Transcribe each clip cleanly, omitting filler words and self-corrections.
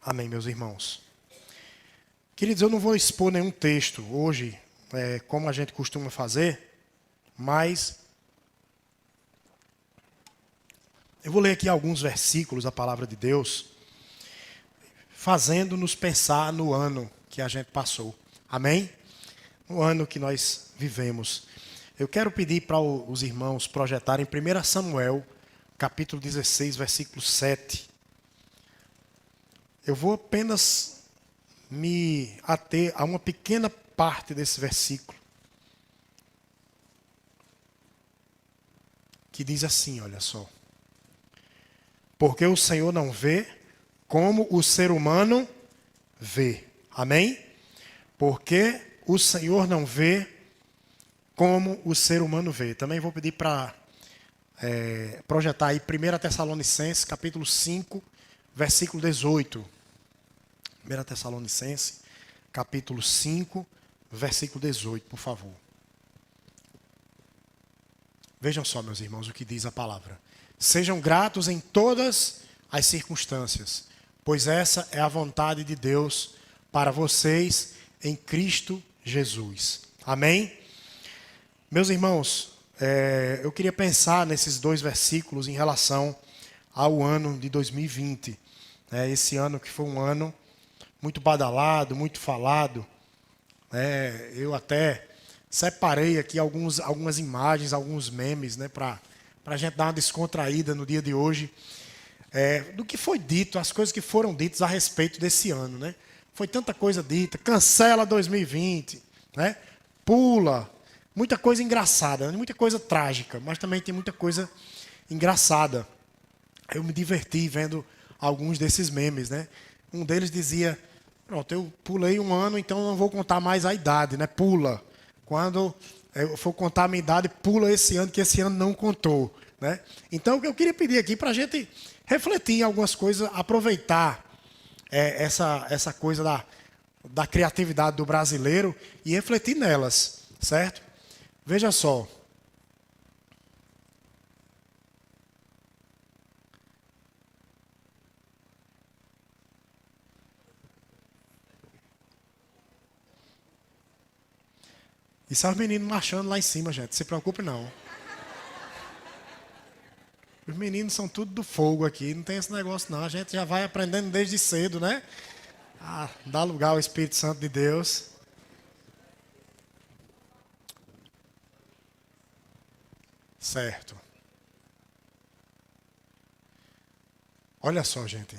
Amém, meus irmãos. Queridos, eu não vou expor nenhum texto hoje, como a gente costuma fazer, mas eu vou ler aqui alguns versículos da palavra de Deus, fazendo-nos pensar no ano que a gente passou. Amém? No ano que nós vivemos. Eu quero pedir para os irmãos projetarem 1 Samuel, capítulo 16, versículo 7. Eu vou apenas me ater a uma pequena parte desse versículo, que diz assim, olha só. Porque o Senhor não vê como o ser humano vê. Amém? Porque o Senhor não vê como o ser humano vê. Também vou pedir para projetar aí 1 Tessalonicenses, capítulo 5, versículo 18. 1 Tessalonicenses, capítulo 5, versículo 18, por favor. Vejam só, meus irmãos, o que diz a palavra. Sejam gratos em todas as circunstâncias, pois essa é a vontade de Deus para vocês em Cristo Jesus. Amém? Meus irmãos, eu queria pensar nesses dois versículos em relação ao ano de 2020. Esse ano que foi um ano muito badalado, muito falado. Eu até separei aqui algumas imagens, alguns memes, para a gente dar uma descontraída no dia de hoje. Do que foi dito, as coisas que foram ditas a respeito desse ano. Foi tanta coisa dita, cancela 2020, pula, muita coisa engraçada, muita coisa trágica, mas também tem muita coisa engraçada. Eu me diverti vendo alguns desses memes. Um deles dizia, pronto, eu pulei um ano, então não vou contar mais a idade, pula. Quando eu for contar a minha idade, pula esse ano, que esse ano não contou. Então, o que eu queria pedir aqui para a gente refletir em algumas coisas, aproveitar essa coisa da criatividade do brasileiro e refletir nelas, certo? Veja só. E só os meninos marchando lá em cima, gente. Não se preocupe, não. Os meninos são tudo do fogo aqui. Não tem esse negócio, não. A gente já vai aprendendo desde cedo, dá lugar ao Espírito Santo de Deus. Certo. Olha só, gente.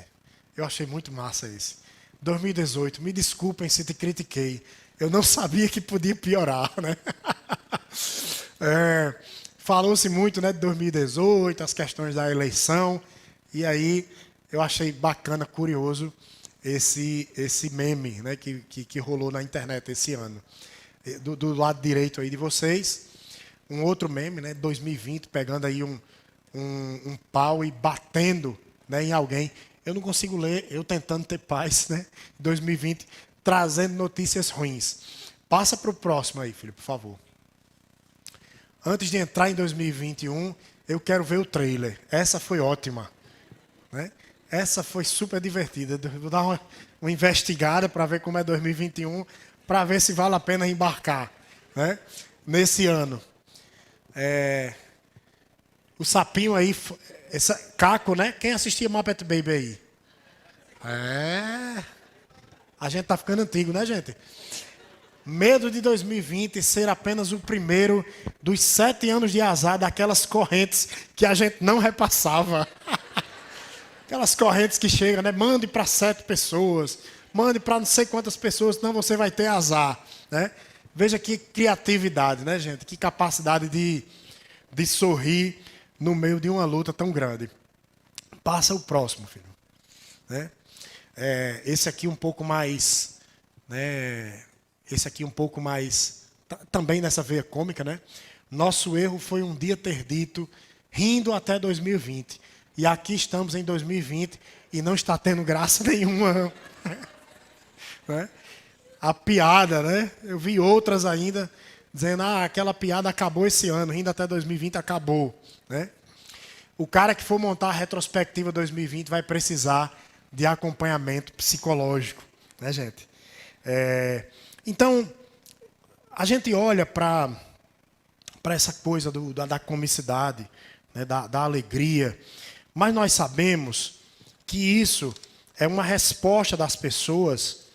Eu achei muito massa esse. 2018, me desculpem se te critiquei. Eu não sabia que podia piorar, Falou-se muito, de 2018, as questões da eleição. E aí eu achei bacana, curioso, esse meme, que rolou na internet esse ano. Do lado direito aí de vocês, um outro meme, 2020, pegando aí um pau e batendo, em alguém. Eu não consigo ler, eu tentando ter paz, 2020, trazendo notícias ruins. Passa para o próximo aí, filho, por favor. Antes de entrar em 2021, eu quero ver o trailer. Essa foi ótima. Essa foi super divertida. Vou dar uma investigada para ver como é 2021, para ver se vale a pena embarcar nesse ano. O sapinho aí, Caco, Quem assistia Muppet Baby aí? A gente tá ficando antigo, gente? Medo de 2020 ser apenas o primeiro dos 7 anos de azar daquelas correntes que a gente não repassava. Aquelas correntes que chegam, Mande para 7 pessoas, mande para não sei quantas pessoas, senão você vai ter azar, Veja que criatividade, gente? Que capacidade de sorrir no meio de uma luta tão grande. Passa o próximo, filho. Esse aqui um pouco mais, Esse aqui um pouco mais, também nessa veia cômica, Nosso erro foi um dia ter dito, rindo até 2020. E aqui estamos em 2020 e não está tendo graça nenhuma. A piada, Eu vi outras ainda dizendo, aquela piada acabou esse ano, rindo até 2020 acabou, O cara que for montar a retrospectiva 2020 vai precisar de acompanhamento psicológico, né, gente? Então, a gente olha para essa coisa da comicidade, né, da alegria, mas nós sabemos que isso é uma resposta das pessoas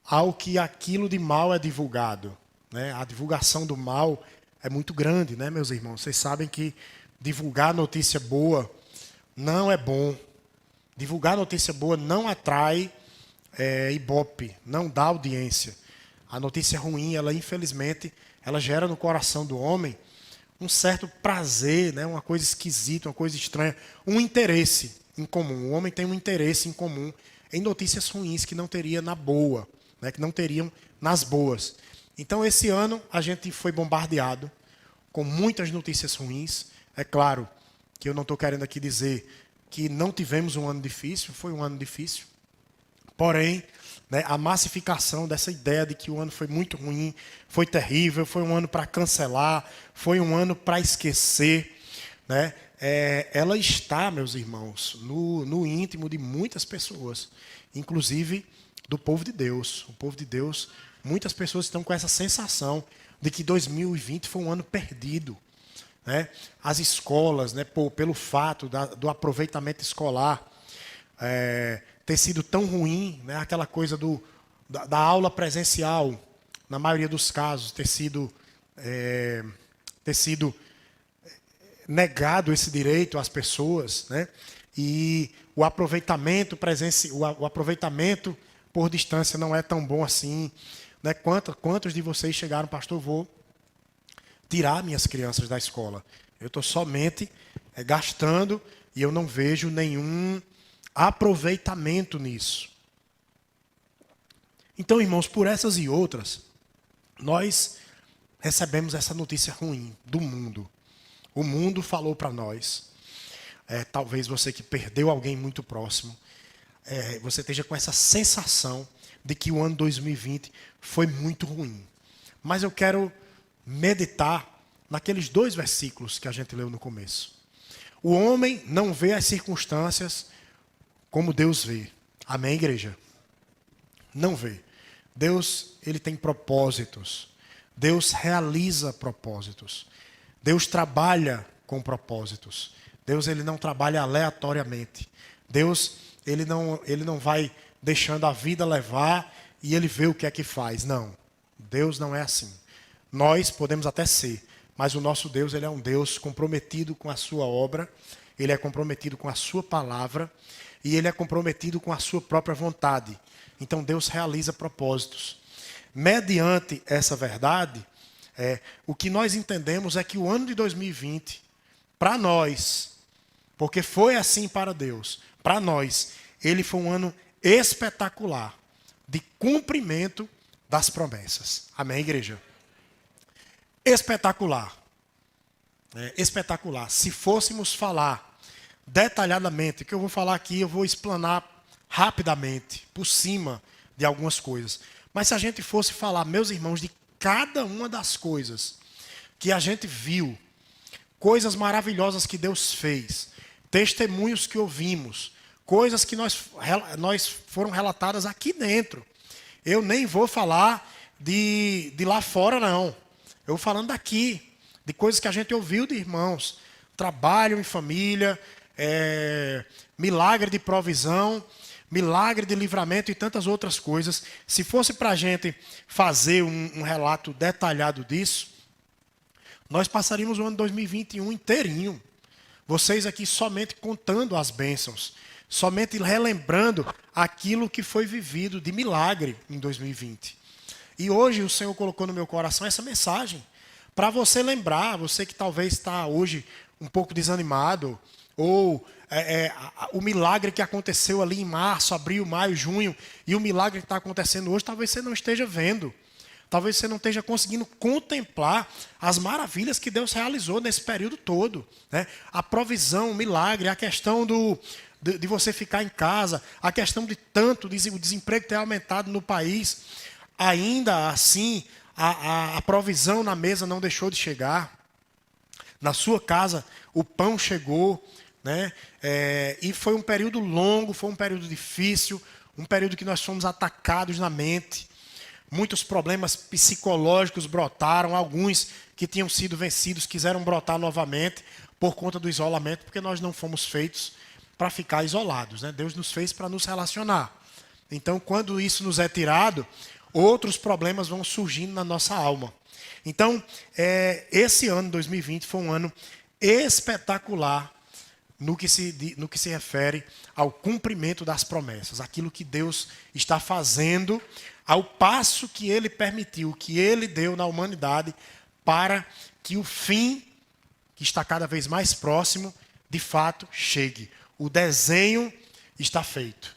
ao que aquilo de mal é divulgado, né? A divulgação do mal é muito grande, né, meus irmãos? Vocês sabem que divulgar notícia boa não é bom. Divulgar notícia boa não atrai ibope, não dá audiência. A notícia ruim, ela infelizmente, ela gera no coração do homem um certo prazer, né? Uma coisa esquisita, uma coisa estranha, um interesse em comum. O homem tem um interesse em comum em notícias ruins que não teria na boa, né? Que não teriam nas boas. Então, esse ano, a gente foi bombardeado com muitas notícias ruins. É claro que eu não estou querendo aqui dizer que não tivemos um ano difícil, foi um ano difícil. Porém, né, a massificação dessa ideia de que o ano foi muito ruim, foi terrível, foi um ano para cancelar, foi um ano para esquecer, né, ela está, meus irmãos, no íntimo de muitas pessoas, inclusive do povo de Deus. O povo de Deus, muitas pessoas estão com essa sensação de que 2020 foi um ano perdido. Né? As escolas, né, pelo fato do aproveitamento escolar ter sido tão ruim, né, aquela coisa da aula presencial, na maioria dos casos, ter sido negado esse direito às pessoas, né? E o aproveitamento o aproveitamento por distância não é tão bom assim, né? Quantos de vocês chegaram, pastor, vou tirar minhas crianças da escola? Eu estou somente gastando e eu não vejo nenhum aproveitamento nisso. Então, irmãos, por essas e outras, nós recebemos essa notícia ruim do mundo. O mundo falou para nós. Talvez você que perdeu alguém muito próximo, você esteja com essa sensação de que o ano 2020 foi muito ruim. Mas eu quero meditar naqueles 2 versículos que a gente leu no começo. O homem não vê as circunstâncias como Deus vê. Amém, igreja? Não vê. Deus, ele tem propósitos. Deus realiza propósitos. Deus trabalha com propósitos. Deus, ele não trabalha aleatoriamente. Deus, ele não vai deixando a vida levar e ele vê o que é que faz. Não. Deus não é assim. Nós podemos até ser, mas o nosso Deus, ele é um Deus comprometido com a sua obra, ele é comprometido com a sua palavra e ele é comprometido com a sua própria vontade. Então Deus realiza propósitos. Mediante essa verdade, o que nós entendemos é que o ano de 2020, para nós, porque foi assim para Deus, para nós, ele foi um ano espetacular de cumprimento das promessas. Amém, igreja? Espetacular. Espetacular. Se fôssemos falar detalhadamente, o que eu vou falar aqui, eu vou explanar rapidamente, por cima de algumas coisas. Mas se a gente fosse falar, meus irmãos, de cada uma das coisas que a gente viu, coisas maravilhosas que Deus fez, testemunhos que ouvimos, coisas que nós foram relatadas aqui dentro. Eu nem vou falar de lá fora, não. Eu vou falando daqui, de coisas que a gente ouviu de irmãos. Trabalho em família, milagre de provisão, milagre de livramento e tantas outras coisas. Se fosse para a gente fazer um relato detalhado disso, nós passaríamos o ano 2021 inteirinho. Vocês aqui somente contando as bênçãos, somente relembrando aquilo que foi vivido de milagre em 2020. E hoje o Senhor colocou no meu coração essa mensagem, para você lembrar, você que talvez está hoje um pouco desanimado, ou o milagre que aconteceu ali em março, abril, maio, junho, e o milagre que está acontecendo hoje, talvez você não esteja vendo. Talvez você não esteja conseguindo contemplar as maravilhas que Deus realizou nesse período todo. Né? A provisão, o milagre, a questão de você ficar em casa, a questão de tanto o desemprego ter aumentado no país. Ainda assim, a provisão na mesa não deixou de chegar. Na sua casa, o pão chegou. né? E foi um período longo, foi um período difícil, um período que nós fomos atacados na mente. Muitos problemas psicológicos brotaram, alguns que tinham sido vencidos quiseram brotar novamente por conta do isolamento, porque nós não fomos feitos para ficar isolados, né? Deus nos fez para nos relacionar. Então, quando isso nos é tirado, outros problemas vão surgindo na nossa alma. Então, esse ano, 2020, foi um ano espetacular no que se refere ao cumprimento das promessas. Aquilo que Deus está fazendo ao passo que Ele permitiu, que Ele deu na humanidade para que o fim, que está cada vez mais próximo, de fato chegue. O desenho está feito.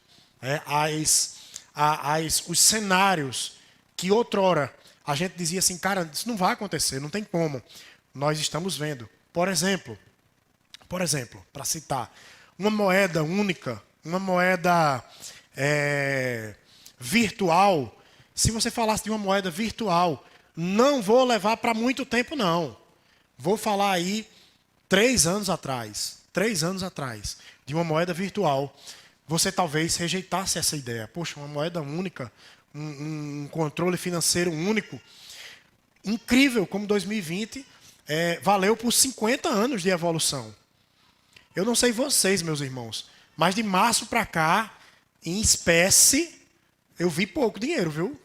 Os cenários que outrora a gente dizia assim, cara, isso não vai acontecer, não tem como. Nós estamos vendo. Por exemplo, para citar, uma moeda única, uma moeda virtual. Se você falasse de uma moeda virtual, não vou levar para muito tempo, não. Vou falar aí 3 anos atrás, de uma moeda virtual. Você talvez rejeitasse essa ideia. Poxa, uma moeda única, um controle financeiro único. Incrível como 2020 valeu por 50 anos de evolução. Eu não sei vocês, meus irmãos, mas de março para cá, em espécie, eu vi pouco dinheiro, viu?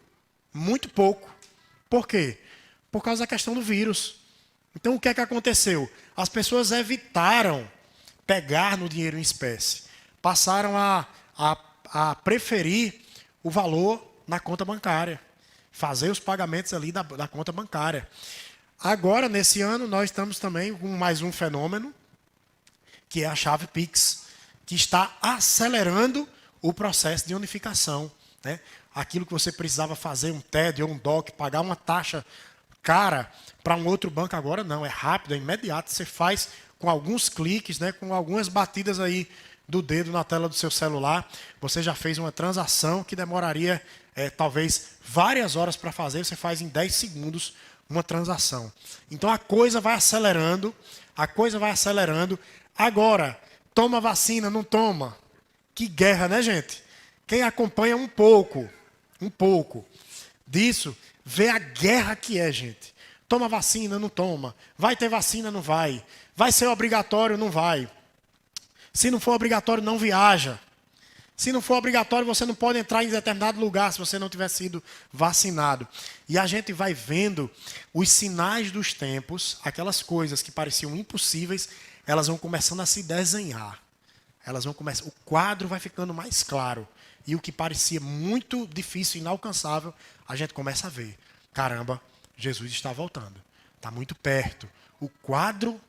Muito pouco. Por quê? Por causa da questão do vírus. Então, o que é que aconteceu? As pessoas evitaram pegar no dinheiro em espécie. Passaram a preferir o valor na conta bancária. Fazer os pagamentos ali da conta bancária. Agora, nesse ano, nós estamos também com mais um fenômeno, que é a chave Pix, que está acelerando o processo de unificação, né? Aquilo que você precisava fazer, um TED ou um DOC, pagar uma taxa cara para um outro banco, agora não, é rápido, é imediato. Você faz com alguns cliques, né, com algumas batidas aí do dedo na tela do seu celular, você já fez uma transação que demoraria talvez várias horas para fazer, você faz em 10 segundos uma transação. Então a coisa vai acelerando, Agora, toma vacina, não toma? Que guerra, né, gente? Quem acompanha um pouco disso, vê a guerra que é, gente. Toma vacina, não toma. Vai ter vacina, não vai. Vai ser obrigatório, não vai. Se não for obrigatório, não viaja. Se não for obrigatório, você não pode entrar em determinado lugar se você não tiver sido vacinado. E a gente vai vendo os sinais dos tempos, aquelas coisas que pareciam impossíveis, elas vão começando a se desenhar. O quadro vai ficando mais claro. E o que parecia muito difícil, inalcançável, a gente começa a ver. Caramba, Jesus está voltando. Está muito perto. O quadro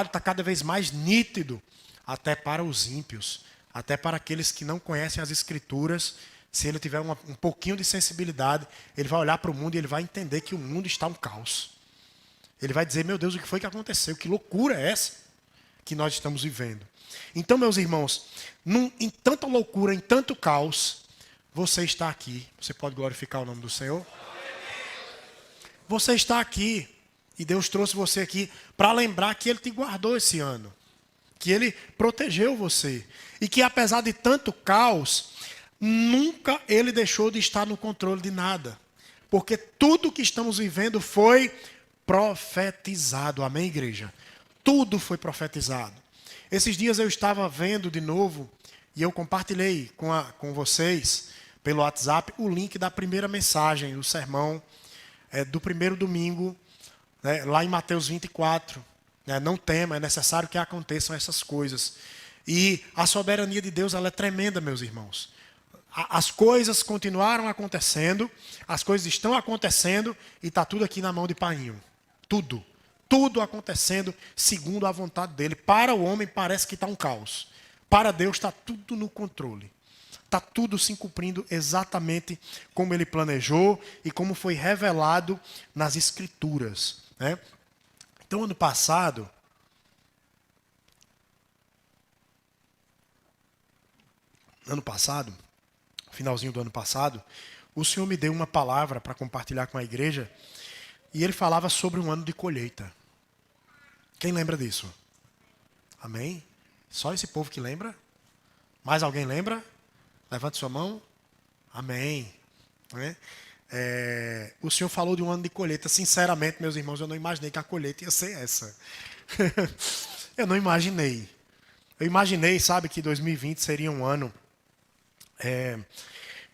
está cada vez mais nítido, até para os ímpios, até para aqueles que não conhecem as Escrituras. Se ele tiver um pouquinho de sensibilidade, ele vai olhar para o mundo e ele vai entender que o mundo está um caos. Ele vai dizer, meu Deus, o que foi que aconteceu? Que loucura é essa que nós estamos vivendo? Então, meus irmãos, em tanta loucura, em tanto caos, você está aqui. Você pode glorificar o nome do Senhor? Você está aqui. E Deus trouxe você aqui para lembrar que Ele te guardou esse ano. Que Ele protegeu você. E que apesar de tanto caos, nunca Ele deixou de estar no controle de nada. Porque tudo que estamos vivendo foi profetizado. Amém, igreja? Tudo foi profetizado. Esses dias eu estava vendo de novo, e eu compartilhei com vocês, pelo WhatsApp, o link da primeira mensagem, o sermão do primeiro domingo, né, lá em Mateus 24. Não tema, é necessário que aconteçam essas coisas. E a soberania de Deus, ela é tremenda, meus irmãos. As coisas continuaram acontecendo, as coisas estão acontecendo, e está tudo aqui na mão de Painho. Tudo acontecendo segundo a vontade dele. Para o homem parece que está um caos. Para Deus está tudo no controle. Está tudo se cumprindo exatamente como ele planejou e como foi revelado nas Escrituras, né? Então, ano passado, finalzinho do ano passado, o Senhor me deu uma palavra para compartilhar com a igreja e ele falava sobre um ano de colheita. Quem lembra disso? Amém? Só esse povo que lembra? Mais alguém lembra? Levante sua mão. Amém. Né? O Senhor falou de um ano de colheita. Sinceramente, meus irmãos, eu não imaginei que a colheita ia ser essa. Eu não imaginei. Eu imaginei, sabe, que 2020 seria um ano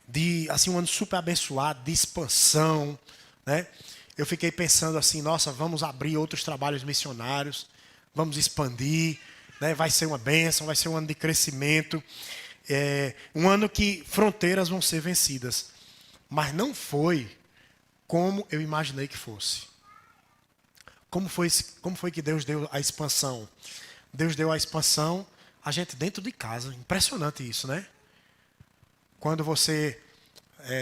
de, assim, um ano super abençoado, de expansão, né? Eu fiquei pensando assim, nossa, vamos abrir outros trabalhos missionários, vamos expandir, né? Vai ser uma bênção, vai ser um ano de crescimento, um ano que fronteiras vão ser vencidas. Mas não foi como eu imaginei que fosse. Como foi que Deus deu a expansão? Deus deu a expansão a gente dentro de casa. Impressionante isso, né? Quando você,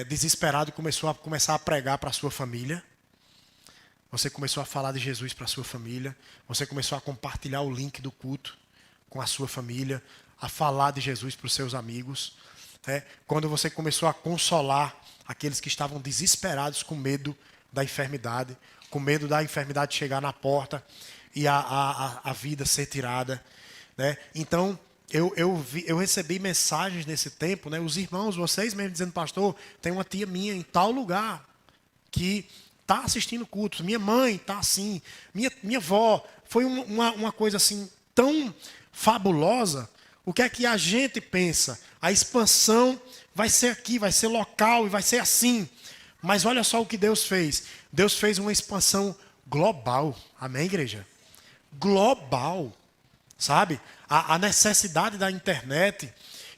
desesperado, começar a pregar para a sua família. Você começou a falar de Jesus para a sua família. Você começou a compartilhar o link do culto com a sua família. A falar de Jesus para os seus amigos. Quando você começou a consolar aqueles que estavam desesperados com medo da enfermidade. Com medo da enfermidade chegar na porta e a vida ser tirada. Né? Então, eu recebi mensagens nesse tempo, né? Os irmãos, vocês mesmo dizendo, pastor, tem uma tia minha em tal lugar que está assistindo cultos. Minha mãe está assim. Minha avó. Foi uma coisa assim tão fabulosa. O que é que a gente pensa? A expansão vai ser aqui, vai ser local e vai ser assim. Mas olha só o que Deus fez. Deus fez uma expansão global. Amém, igreja? Global. Sabe? A necessidade da internet,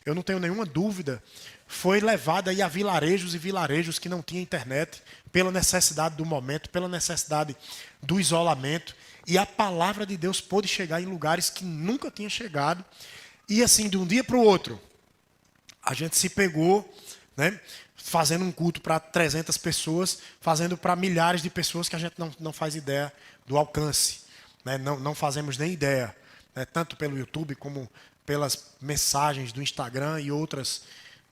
eu não tenho nenhuma dúvida, foi levada aí a vilarejos e vilarejos que não tinham internet, pela necessidade do momento, pela necessidade do isolamento. E a palavra de Deus pôde chegar em lugares que nunca tinha chegado. E assim, de um dia para o outro, a gente se pegou, né, fazendo um culto para 300 pessoas, fazendo para milhares de pessoas que a gente não faz ideia do alcance. Né? Não fazemos nem ideia. Né? Tanto pelo YouTube como pelas mensagens do Instagram e outras,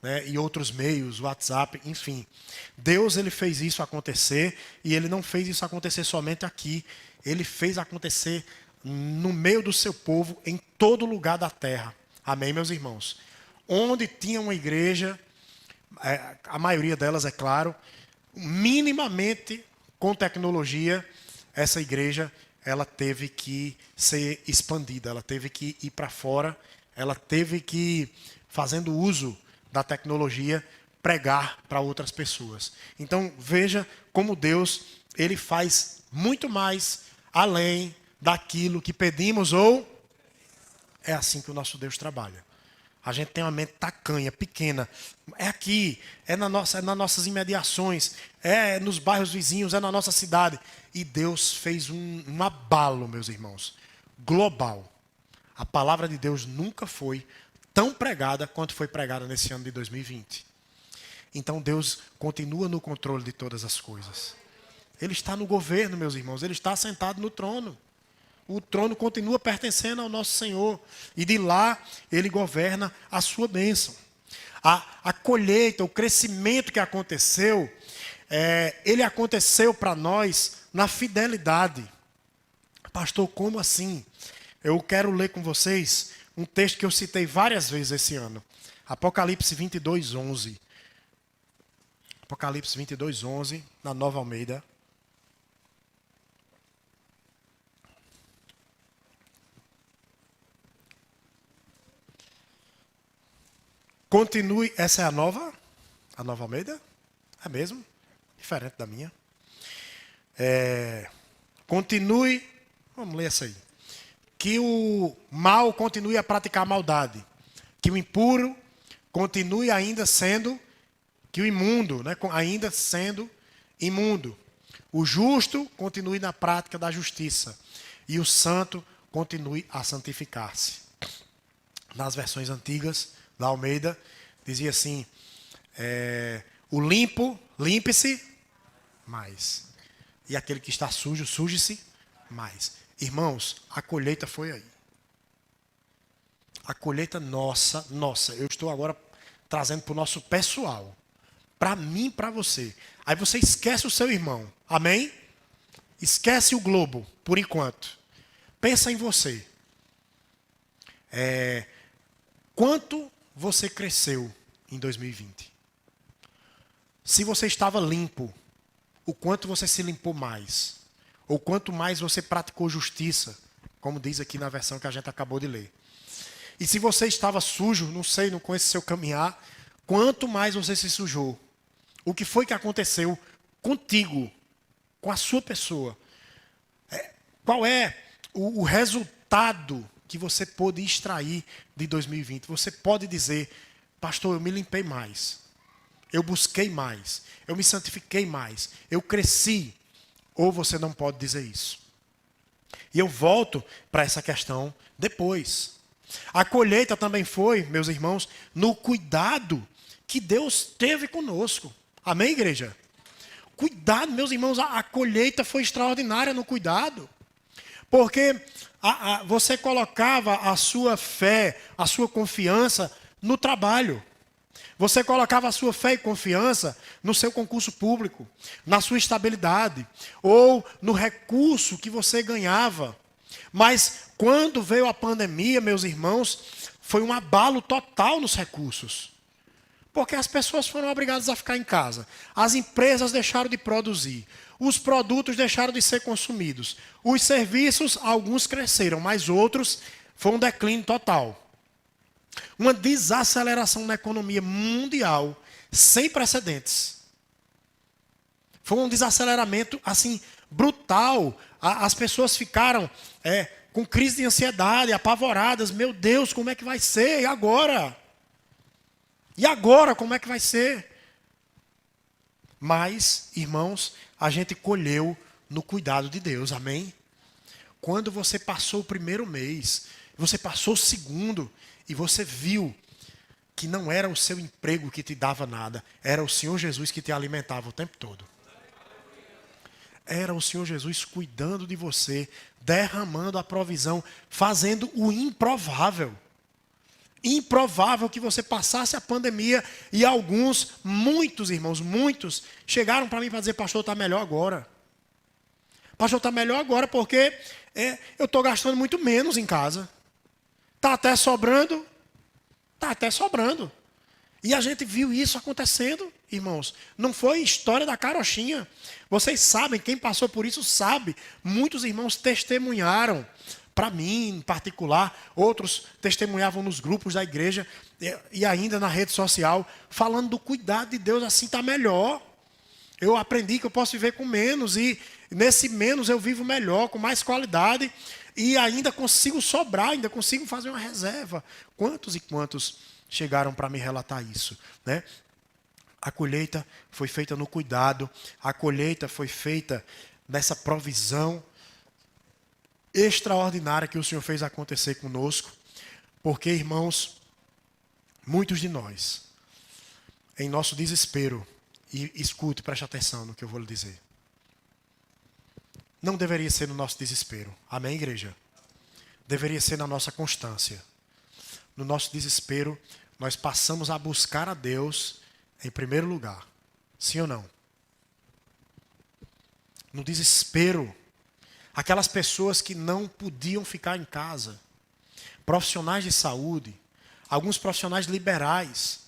né, e outros meios, WhatsApp, enfim. Deus, ele fez isso acontecer, e ele não fez isso acontecer somente aqui. Ele fez acontecer no meio do seu povo, em todo lugar da terra. Amém, meus irmãos? Onde tinha uma igreja, a maioria delas, é claro, minimamente com tecnologia, essa igreja, ela teve que ser expandida, ela teve que ir para fora, ela teve que, fazendo uso da tecnologia, pregar para outras pessoas. Então, veja como Deus, ele faz muito mais além daquilo que pedimos, ou é assim que o nosso Deus trabalha. A gente tem uma mente tacanha, pequena. É aqui, é nas nossas imediações, é nos bairros vizinhos, é na nossa cidade. E Deus fez um abalo, meus irmãos, global. A palavra de Deus nunca foi tão pregada quanto foi pregada nesse ano de 2020. Então Deus continua no controle de todas as coisas. Ele está no governo, meus irmãos, ele está sentado no trono. O trono continua pertencendo ao nosso Senhor. E de lá, ele governa a sua bênção. A colheita, o crescimento que aconteceu, ele aconteceu para nós na fidelidade. Pastor, como assim? Eu quero ler com vocês um texto que eu citei várias vezes esse ano. Apocalipse 22, 11. Apocalipse 22, 11, na Nova Almeida. Continue, essa é a Nova Almeida? É mesmo? Diferente da minha. Continue, vamos ler essa aí. Que o mal continue a praticar maldade. Que o impuro continue ainda sendo, que o imundo, né, ainda sendo imundo. O justo continue na prática da justiça. E o santo continue a santificar-se. Nas versões antigas da Almeida, dizia assim, o limpo, limpe-se mais. E aquele que está sujo, suje-se mais. Irmãos, a colheita foi aí. A colheita nossa, eu estou agora trazendo para o nosso pessoal. Para mim e para você. Aí você esquece o seu irmão. Amém? Esquece o globo, por enquanto. Pensa em você. Quanto você cresceu em 2020? Se você estava limpo, o quanto você se limpou mais? Ou quanto mais você praticou justiça, como diz aqui na versão que a gente acabou de ler. E se você estava sujo, não sei, não conheço seu caminhar, quanto mais você se sujou? O que foi que aconteceu contigo, com a sua pessoa? Qual é o resultado que você pôde extrair de 2020? Você pode dizer, pastor, eu me limpei mais, eu busquei mais, eu me santifiquei mais, eu cresci. Ou você não pode dizer isso. E eu volto para essa questão depois. A colheita também foi, meus irmãos, no cuidado que Deus teve conosco. Amém, igreja? Cuidado, meus irmãos, a colheita foi extraordinária no cuidado. Porque você colocava a sua fé, a sua confiança no trabalho. Você colocava a sua fé e confiança no seu concurso público, na sua estabilidade, ou no recurso que você ganhava. Mas quando veio a pandemia, meus irmãos, foi um abalo total nos recursos. Porque as pessoas foram obrigadas a ficar em casa. As empresas deixaram de produzir. Os produtos deixaram de ser consumidos. Os serviços, alguns cresceram, mas outros foi um declínio total. Uma desaceleração na economia mundial sem precedentes. Foi um desaceleramento assim brutal. As pessoas ficaram com crise de ansiedade, apavoradas. Meu Deus, como é que vai ser? E agora? E agora, como é que vai ser? Mas, irmãos, a gente colheu no cuidado de Deus, amém? Quando você passou o primeiro mês, você passou o segundo, e você viu que não era o seu emprego que te dava nada, era o Senhor Jesus que te alimentava o tempo todo. Era o Senhor Jesus cuidando de você, derramando a provisão, fazendo o improvável. Improvável que você passasse a pandemia e alguns, muitos irmãos, muitos, chegaram para mim para dizer, pastor, está melhor agora. Pastor, está melhor agora porque eu estou gastando muito menos em casa. Está até sobrando. Está até sobrando. E a gente viu isso acontecendo, irmãos. Não foi história da carochinha. Vocês sabem, quem passou por isso sabe. Muitos irmãos testemunharam. Para mim, em particular, outros testemunhavam nos grupos da igreja e ainda na rede social, falando do cuidado de Deus, assim está melhor. Eu aprendi que eu posso viver com menos e nesse menos eu vivo melhor, com mais qualidade e ainda consigo sobrar, ainda consigo fazer uma reserva. Quantos e quantos chegaram para me relatar isso, né? A colheita foi feita no cuidado, a colheita foi feita nessa provisão extraordinária que o Senhor fez acontecer conosco, porque, irmãos, muitos de nós, em nosso desespero, e escute, preste atenção no que eu vou lhe dizer, não deveria ser no nosso desespero, amém, igreja? Deveria ser na nossa constância. No nosso desespero, nós passamos a buscar a Deus em primeiro lugar, sim ou não? No desespero, aquelas pessoas que não podiam ficar em casa, profissionais de saúde, alguns profissionais liberais,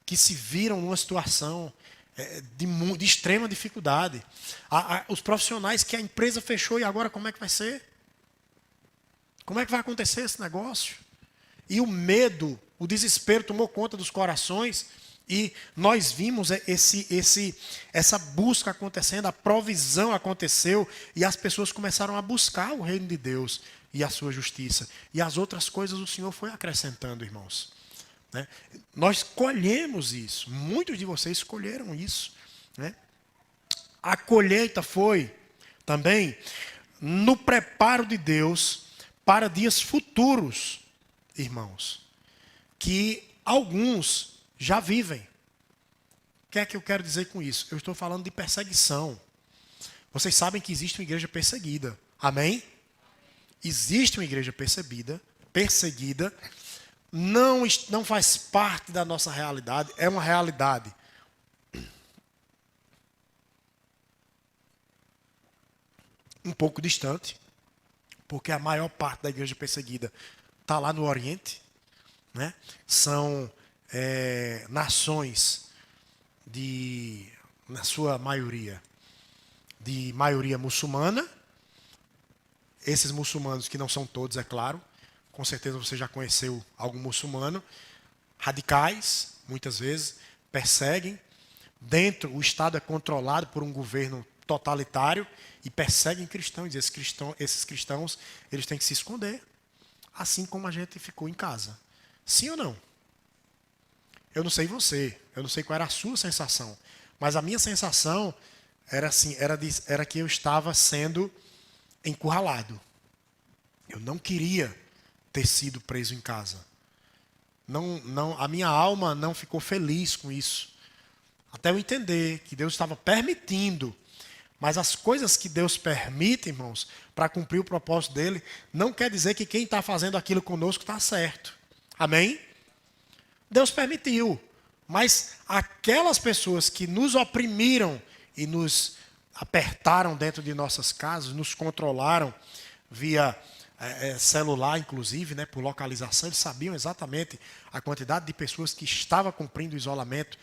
que se viram numa situação de extrema dificuldade. Os profissionais que a empresa fechou e agora como é que vai ser? Como é que vai acontecer esse negócio? E o medo, o desespero tomou conta dos corações e nós vimos essa busca acontecendo, a provisão aconteceu e as pessoas começaram a buscar o reino de Deus e a sua justiça. E as outras coisas o Senhor foi acrescentando, irmãos. Né? Nós colhemos isso, muitos de vocês escolheram isso. Né? A colheita foi também no preparo de Deus para dias futuros, irmãos, que alguns já vivem. O que é que eu quero dizer com isso? Eu estou falando de perseguição. Vocês sabem que existe uma igreja perseguida. Amém? Existe uma igreja perseguida. Não faz parte da nossa realidade. É uma realidade. Um pouco distante. Porque a maior parte da igreja perseguida está lá no Oriente, né? São nações na sua maioria, de maioria muçulmana. Esses muçulmanos, que não são todos, é claro, com certeza você já conheceu algum muçulmano, radicais, muitas vezes, perseguem. O Estado é controlado por um governo totalitário e perseguem cristãos. E esses cristãos, eles têm que se esconder, assim como a gente ficou em casa. Sim ou não? Eu não sei você, eu não sei qual era a sua sensação, mas a minha sensação era assim, era que eu estava sendo encurralado. Eu não queria ter sido preso em casa. A minha alma não ficou feliz com isso. Até eu entender que Deus estava permitindo. Mas as coisas que Deus permite, irmãos, para cumprir o propósito dele, não quer dizer que quem está fazendo aquilo conosco está certo. Amém? Deus permitiu. Mas aquelas pessoas que nos oprimiram e nos apertaram dentro de nossas casas, nos controlaram via celular, inclusive, né, por localização, eles sabiam exatamente a quantidade de pessoas que estavam cumprindo o isolamento.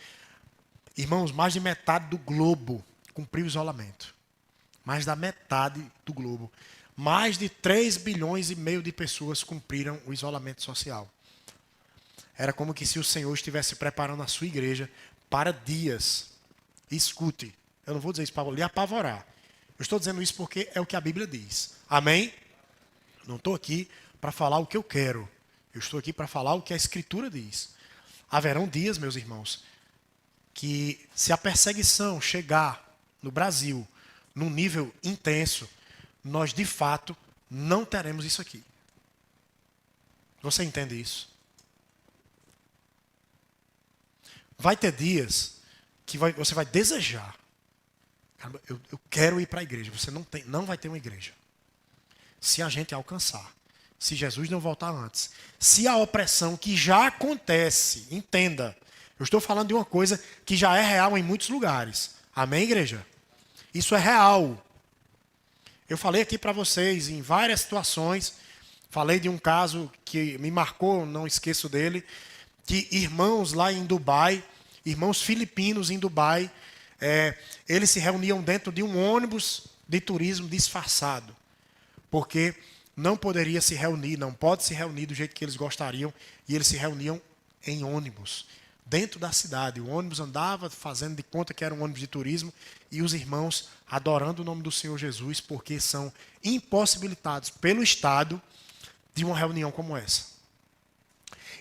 Irmãos, mais de metade do globo cumpriu o isolamento. Mais da metade do globo. Mais de 3,5 bilhões de pessoas cumpriram o isolamento social. Era como que se o Senhor estivesse preparando a sua igreja para dias. Escute, eu não vou dizer isso para lhe apavorar. Eu estou dizendo isso porque é o que a Bíblia diz. Amém? Não estou aqui para falar o que eu quero. Eu estou aqui para falar o que a Escritura diz. Haverão dias, meus irmãos, que se a perseguição chegar no Brasil num nível intenso, nós de fato não teremos isso aqui. Você entende isso? Vai ter dias que você vai desejar. Caramba, eu quero ir para a igreja. Você não vai ter uma igreja. Se a gente alcançar. Se Jesus não voltar antes. Se a opressão que já acontece, entenda. Eu estou falando de uma coisa que já é real em muitos lugares. Amém, igreja? Isso é real. Eu falei aqui para vocês em várias situações. Falei de um caso que me marcou, não esqueço dele. Que irmãos lá em Dubai, irmãos filipinos em Dubai, eles se reuniam dentro de um ônibus de turismo disfarçado. Porque não poderia se reunir, não pode se reunir do jeito que eles gostariam. E eles se reuniam em ônibus, dentro da cidade. O ônibus andava fazendo de conta que era um ônibus de turismo. E os irmãos adorando o nome do Senhor Jesus, porque são impossibilitados pelo Estado de uma reunião como essa.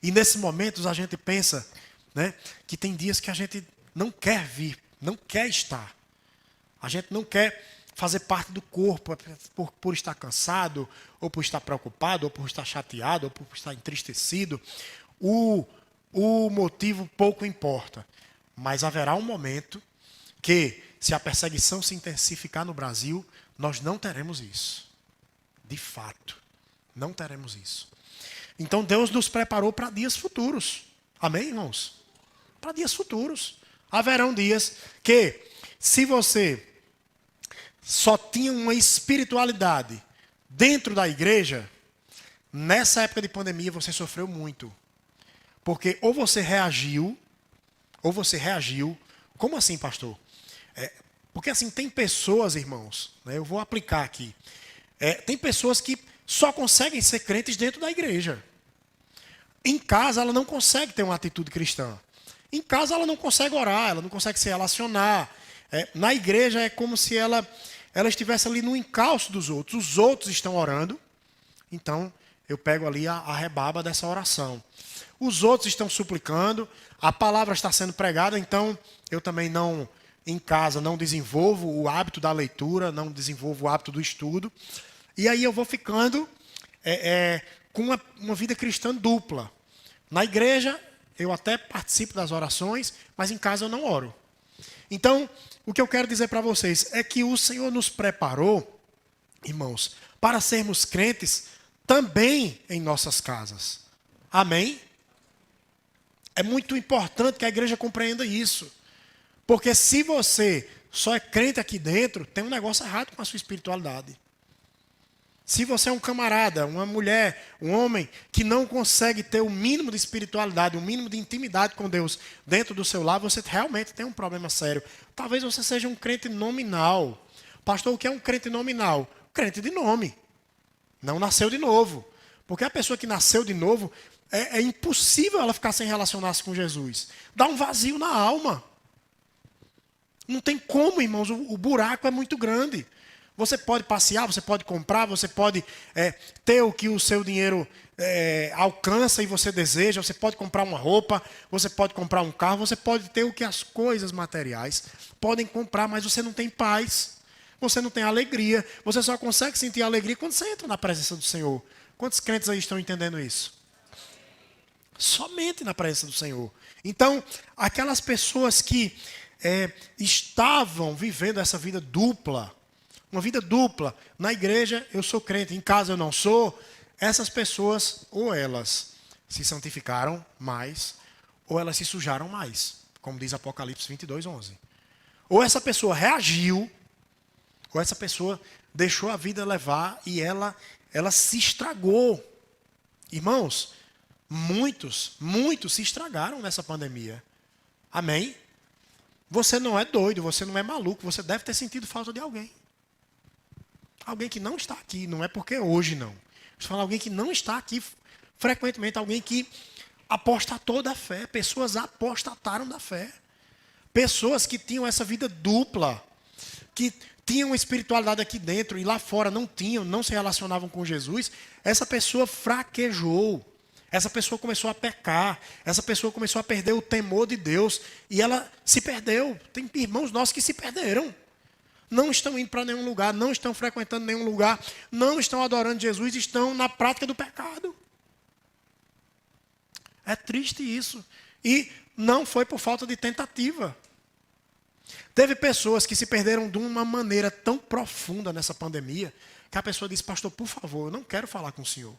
E nesses momentos a gente pensa, né, que tem dias que a gente não quer vir, não quer estar. A gente não quer fazer parte do corpo por estar cansado, ou por estar preocupado, ou por estar chateado, ou por estar entristecido. O motivo pouco importa. Mas haverá um momento que, se a perseguição se intensificar no Brasil, nós não teremos isso. De fato, não teremos isso. Então Deus nos preparou para dias futuros. Amém, irmãos? Para dias futuros. Haverão dias que, se você só tinha uma espiritualidade dentro da igreja, nessa época de pandemia você sofreu muito. Porque ou você reagiu. Como assim, pastor? Porque assim, tem pessoas, irmãos, né, eu vou aplicar aqui. Tem pessoas que só conseguem ser crentes dentro da igreja. Em casa, ela não consegue ter uma atitude cristã. Em casa, ela não consegue orar, ela não consegue se relacionar. Na igreja, é como se ela estivesse ali no encalço dos outros. Os outros estão orando, então eu pego ali a rebaba dessa oração. Os outros estão suplicando, a palavra está sendo pregada, então eu também não, em casa, não desenvolvo o hábito da leitura, não desenvolvo o hábito do estudo. E aí eu vou ficando com uma vida cristã dupla. Na igreja, eu até participo das orações, mas em casa eu não oro. Então, o que eu quero dizer para vocês é que o Senhor nos preparou, irmãos, para sermos crentes também em nossas casas. Amém? É muito importante que a igreja compreenda isso. Porque se você só é crente aqui dentro, tem um negócio errado com a sua espiritualidade. Se você é um camarada, uma mulher, um homem que não consegue ter o mínimo de espiritualidade, o mínimo de intimidade com Deus dentro do seu lar, você realmente tem um problema sério. Talvez você seja um crente nominal. Pastor, o que é um crente nominal? Crente de nome. Não nasceu de novo. Porque a pessoa que nasceu de novo, é impossível ela ficar sem relacionar-se com Jesus. Dá um vazio na alma. Não tem como, irmãos, o buraco é muito grande. Você pode passear, você pode comprar, você pode ter o que o seu dinheiro alcança e você deseja, você pode comprar uma roupa, você pode comprar um carro, você pode ter o que as coisas materiais podem comprar, mas você não tem paz, você não tem alegria, você só consegue sentir alegria quando você entra na presença do Senhor. Quantos crentes aí estão entendendo isso? Somente na presença do Senhor. Então, aquelas pessoas que estavam vivendo essa vida dupla, uma vida dupla. Na igreja eu sou crente, em casa eu não sou. Essas pessoas, ou elas se santificaram mais, ou elas se sujaram mais. Como diz Apocalipse 22:11. Ou essa pessoa reagiu, ou essa pessoa deixou a vida levar e ela se estragou. Irmãos, muitos se estragaram nessa pandemia. Amém? Você não é doido, você não é maluco, você deve ter sentido falta de alguém. Alguém que não está aqui, não é porque hoje não. Estou falando alguém que não está aqui frequentemente, alguém que apostatou da fé. Pessoas apostataram da fé. Pessoas que tinham essa vida dupla, que tinham espiritualidade aqui dentro e lá fora não tinham, não se relacionavam com Jesus. Essa pessoa fraquejou. Essa pessoa começou a pecar. Essa pessoa começou a perder o temor de Deus. E ela se perdeu. Tem irmãos nossos que se perderam. Não estão indo para nenhum lugar, não estão frequentando nenhum lugar, não estão adorando Jesus, estão na prática do pecado. É triste isso. E não foi por falta de tentativa. Teve pessoas que se perderam de uma maneira tão profunda nessa pandemia, que a pessoa disse, pastor, por favor, eu não quero falar com o senhor.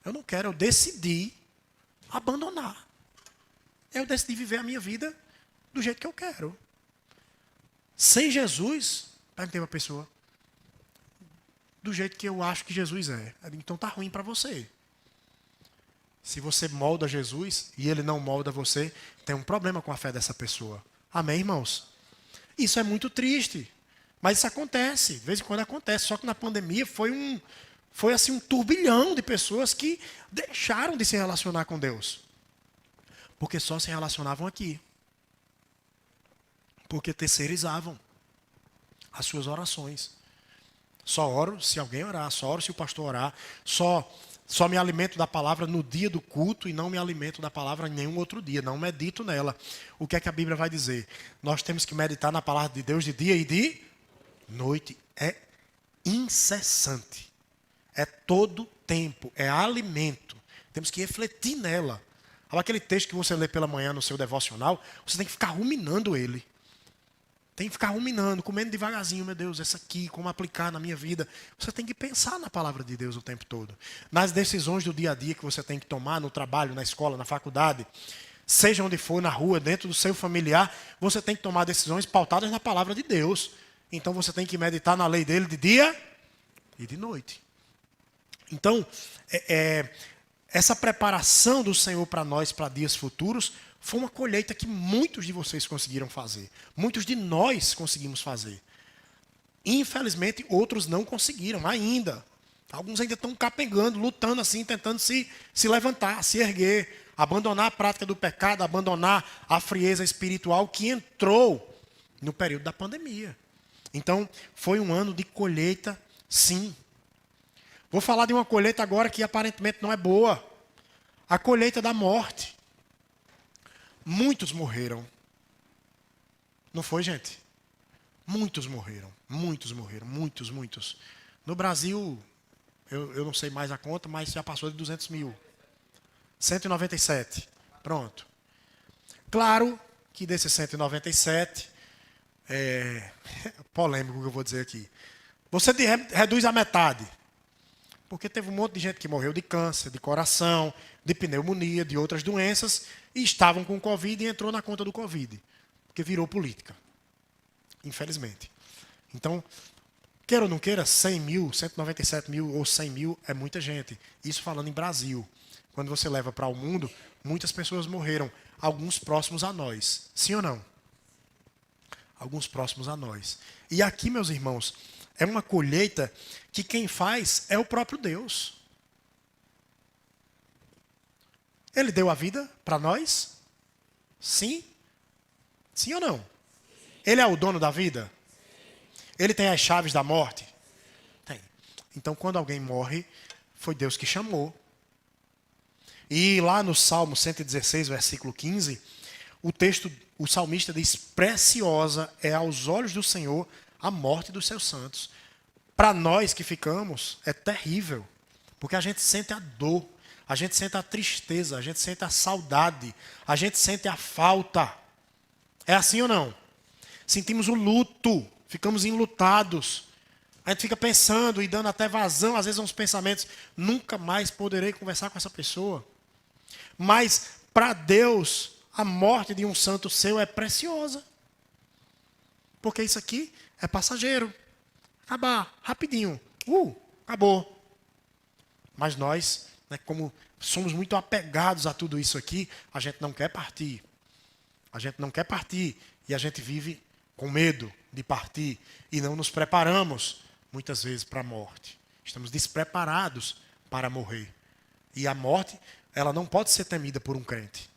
Eu não quero, eu decidi abandonar. Eu decidi viver a minha vida do jeito que eu quero. Sem Jesus, perguntei para a pessoa, do jeito que eu acho que Jesus é. Então está ruim para você. Se você molda Jesus e ele não molda você, tem um problema com a fé dessa pessoa. Amém, irmãos? Isso é muito triste. Mas isso acontece, de vez em quando acontece. Só que na pandemia foi assim um turbilhão de pessoas que deixaram de se relacionar com Deus. Porque só se relacionavam aqui. Porque terceirizavam as suas orações. Só oro se alguém orar, só oro se o pastor orar, só me alimento da palavra no dia do culto e não me alimento da palavra em nenhum outro dia, não medito nela. O que é que a Bíblia vai dizer? Nós temos que meditar na palavra de Deus de dia e de noite. É incessante. É todo tempo, é alimento. Temos que refletir nela. Aquele texto que você lê pela manhã no seu devocional, você tem que ficar ruminando ele. Tem que ficar ruminando, comendo devagarzinho, meu Deus, essa aqui, como aplicar na minha vida. Você tem que pensar na palavra de Deus o tempo todo. Nas decisões do dia a dia que você tem que tomar, no trabalho, na escola, na faculdade, seja onde for, na rua, dentro do seu familiar, você tem que tomar decisões pautadas na palavra de Deus. Então você tem que meditar na lei dele de dia e de noite. Então, essa preparação do Senhor para nós, para dias futuros, foi uma colheita que muitos de vocês conseguiram fazer. Muitos de nós conseguimos fazer. Infelizmente, outros não conseguiram ainda. Alguns ainda estão capengando, lutando assim, tentando se levantar, se erguer, abandonar a prática do pecado, abandonar a frieza espiritual que entrou no período da pandemia. Então, foi um ano de colheita, sim. Vou falar de uma colheita agora que aparentemente não é boa. A colheita da morte. Muitos morreram. Não foi, gente? Muitos morreram. Muitos. No Brasil, eu não sei mais a conta, mas já passou de 200 mil. 197. Pronto. Claro que desses 197, polêmico o que eu vou dizer aqui. Você reduz a metade. Porque teve um monte de gente que morreu de câncer, de coração, de pneumonia, de outras doenças, e estavam com Covid e entrou na conta do Covid. Porque virou política. Infelizmente. Então, Queira ou não queira, 100 mil, 197 mil ou 100 mil é muita gente. Isso falando em Brasil. Quando você leva para o mundo, muitas pessoas morreram. Alguns próximos a nós. Sim ou não? Alguns próximos a nós. E aqui, meus irmãos, é uma colheita que quem faz é o próprio Deus. Ele deu a vida para nós? Sim? Sim ou não? Ele é o dono da vida? Ele tem as chaves da morte? Tem. Então, quando alguém morre, foi Deus que chamou. E lá no Salmo 116, versículo 15, o salmista diz: preciosa é aos olhos do Senhor a morte dos seus santos. Para nós que ficamos, é terrível, porque a gente sente a dor, a gente sente a tristeza, a gente sente a saudade, a gente sente a falta. É assim ou não? Sentimos o luto, ficamos enlutados. A gente fica pensando e dando até vazão, às vezes, a uns pensamentos: nunca mais poderei conversar com essa pessoa. Mas, para Deus, a morte de um santo seu é preciosa. Porque isso aqui é passageiro. Acabar, rapidinho. Acabou. Mas nós, né, como somos muito apegados a tudo isso aqui, a gente não quer partir. A gente não quer partir. E a gente vive com medo de partir. E não nos preparamos, muitas vezes, para a morte. Estamos despreparados para morrer. E a morte, ela não pode ser temida por um crente.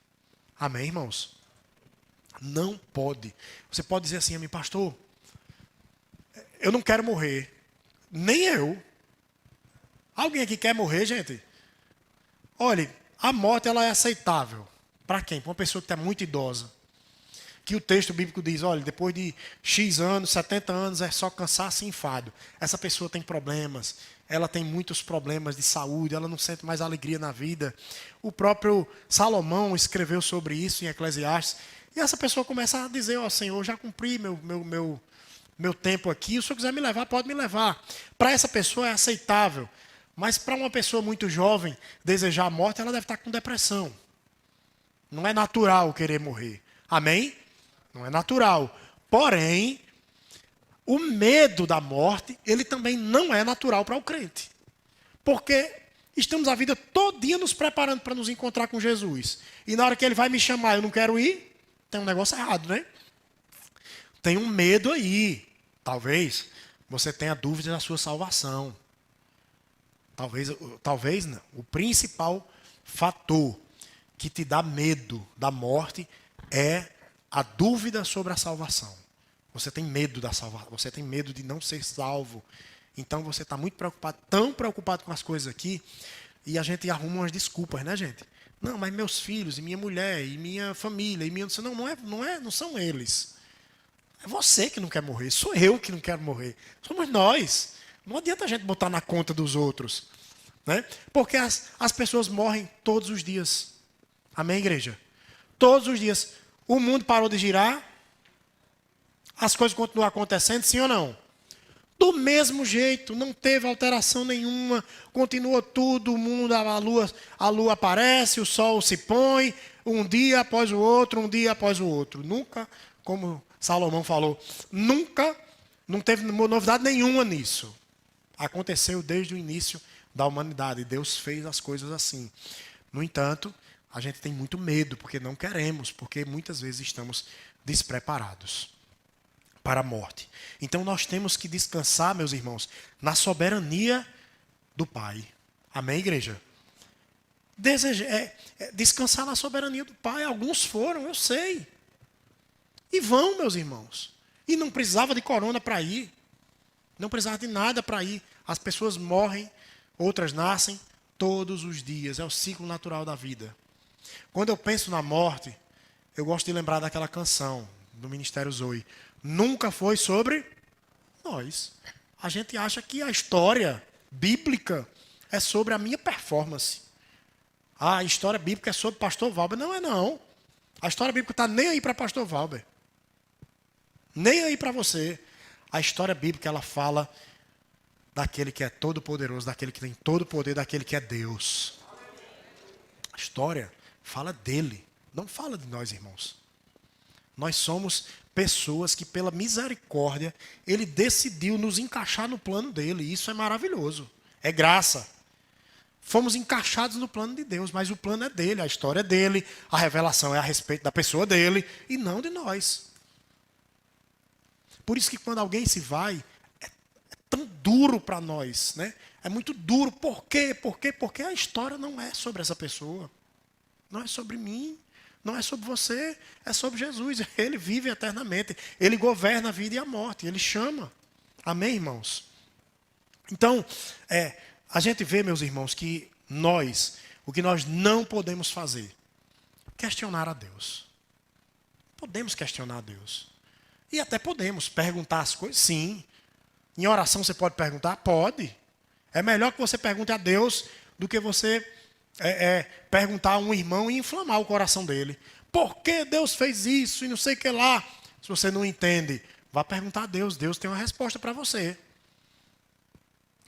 Amém, irmãos? Não pode. Você pode dizer assim a mim: pastor, eu não quero morrer. Nem eu. Alguém aqui quer morrer, gente? Olha, a morte, ela é aceitável. Para quem? Para uma pessoa que está muito idosa. Que o texto bíblico diz: olha, depois de X anos, 70 anos, é só cansaço e enfado. Essa pessoa tem problemas, ela tem muitos problemas de saúde, ela não sente mais alegria na vida. O próprio Salomão escreveu sobre isso em Eclesiastes. E essa pessoa começa a dizer: ó, Senhor, já cumpri meu tempo aqui, se o Senhor quiser me levar, pode me levar. Para essa pessoa é aceitável. Mas para uma pessoa muito jovem desejar a morte, ela deve estar com depressão. Não é natural querer morrer. Amém? Não é natural. Porém, o medo da morte, ele também não é natural para o crente. Porque estamos a vida todinha nos preparando para nos encontrar com Jesus. E na hora que ele vai me chamar, eu não quero ir, tem um negócio errado, né? Tem um medo aí. Talvez você tenha dúvida da sua salvação. Talvez não. O principal fator que te dá medo da morte é a dúvida sobre a salvação. Você tem medo da salvação, você tem medo de não ser salvo. Então você está muito preocupado, tão preocupado com as coisas aqui, e a gente arruma umas desculpas, né, gente? Não, mas meus filhos, e minha mulher, e minha família, e minha... Não são eles. É você que não quer morrer, sou eu que não quero morrer. Somos nós. Não adianta a gente botar na conta dos outros. Né? Porque as pessoas morrem todos os dias. Amém, igreja? Todos os dias. O mundo parou de girar. As coisas continuam acontecendo, sim ou não? Do mesmo jeito, não teve alteração nenhuma. Continua tudo, o mundo, a lua aparece, o sol se põe, um dia após o outro, um dia após o outro. Nunca, como Salomão falou, nunca, não teve novidade nenhuma nisso. Aconteceu desde o início da humanidade. Deus fez as coisas assim. No entanto, a gente tem muito medo, porque não queremos, porque muitas vezes estamos despreparados para a morte. Então nós temos que descansar, meus irmãos, na soberania do Pai. Amém, igreja? Descansar na soberania do Pai. Alguns foram, eu sei. E vão, meus irmãos. E não precisava de corona para ir. Não precisava de nada para ir. As pessoas morrem, outras nascem todos os dias. É o ciclo natural da vida. Quando eu penso na morte, eu gosto de lembrar daquela canção do Ministério Zoe. Nunca foi sobre nós. A gente acha que a história bíblica é sobre a minha performance. A história bíblica é sobre pastor Valber. Não é não. A história bíblica está nem aí para pastor Valber. Nem aí para você. A história bíblica, ela fala daquele que é todo poderoso, daquele que tem todo o poder, daquele que é Deus. A história fala dele, não fala de nós, irmãos. Nós somos pessoas que, pela misericórdia, Ele decidiu nos encaixar no plano dele. Isso é maravilhoso. É graça. Fomos encaixados no plano de Deus, mas o plano é dele, a história é dele, a revelação é a respeito da pessoa dele e não de nós. Por isso que quando alguém se vai, é tão duro para nós, né? É muito duro. Por quê? Porque a história não é sobre essa pessoa. Não é sobre mim. Não é sobre você. É sobre Jesus. Ele vive eternamente. Ele governa a vida e a morte. Ele chama. Amém, irmãos? Então, a gente vê, meus irmãos, que o que nós não podemos fazer, questionar a Deus. Podemos questionar a Deus. E até podemos perguntar as coisas, sim. Em oração você pode perguntar? Pode. É melhor que você pergunte a Deus do que você perguntar a um irmão e inflamar o coração dele. Por que Deus fez isso e não sei o que lá? Se você não entende, vá perguntar a Deus. Deus tem uma resposta para você.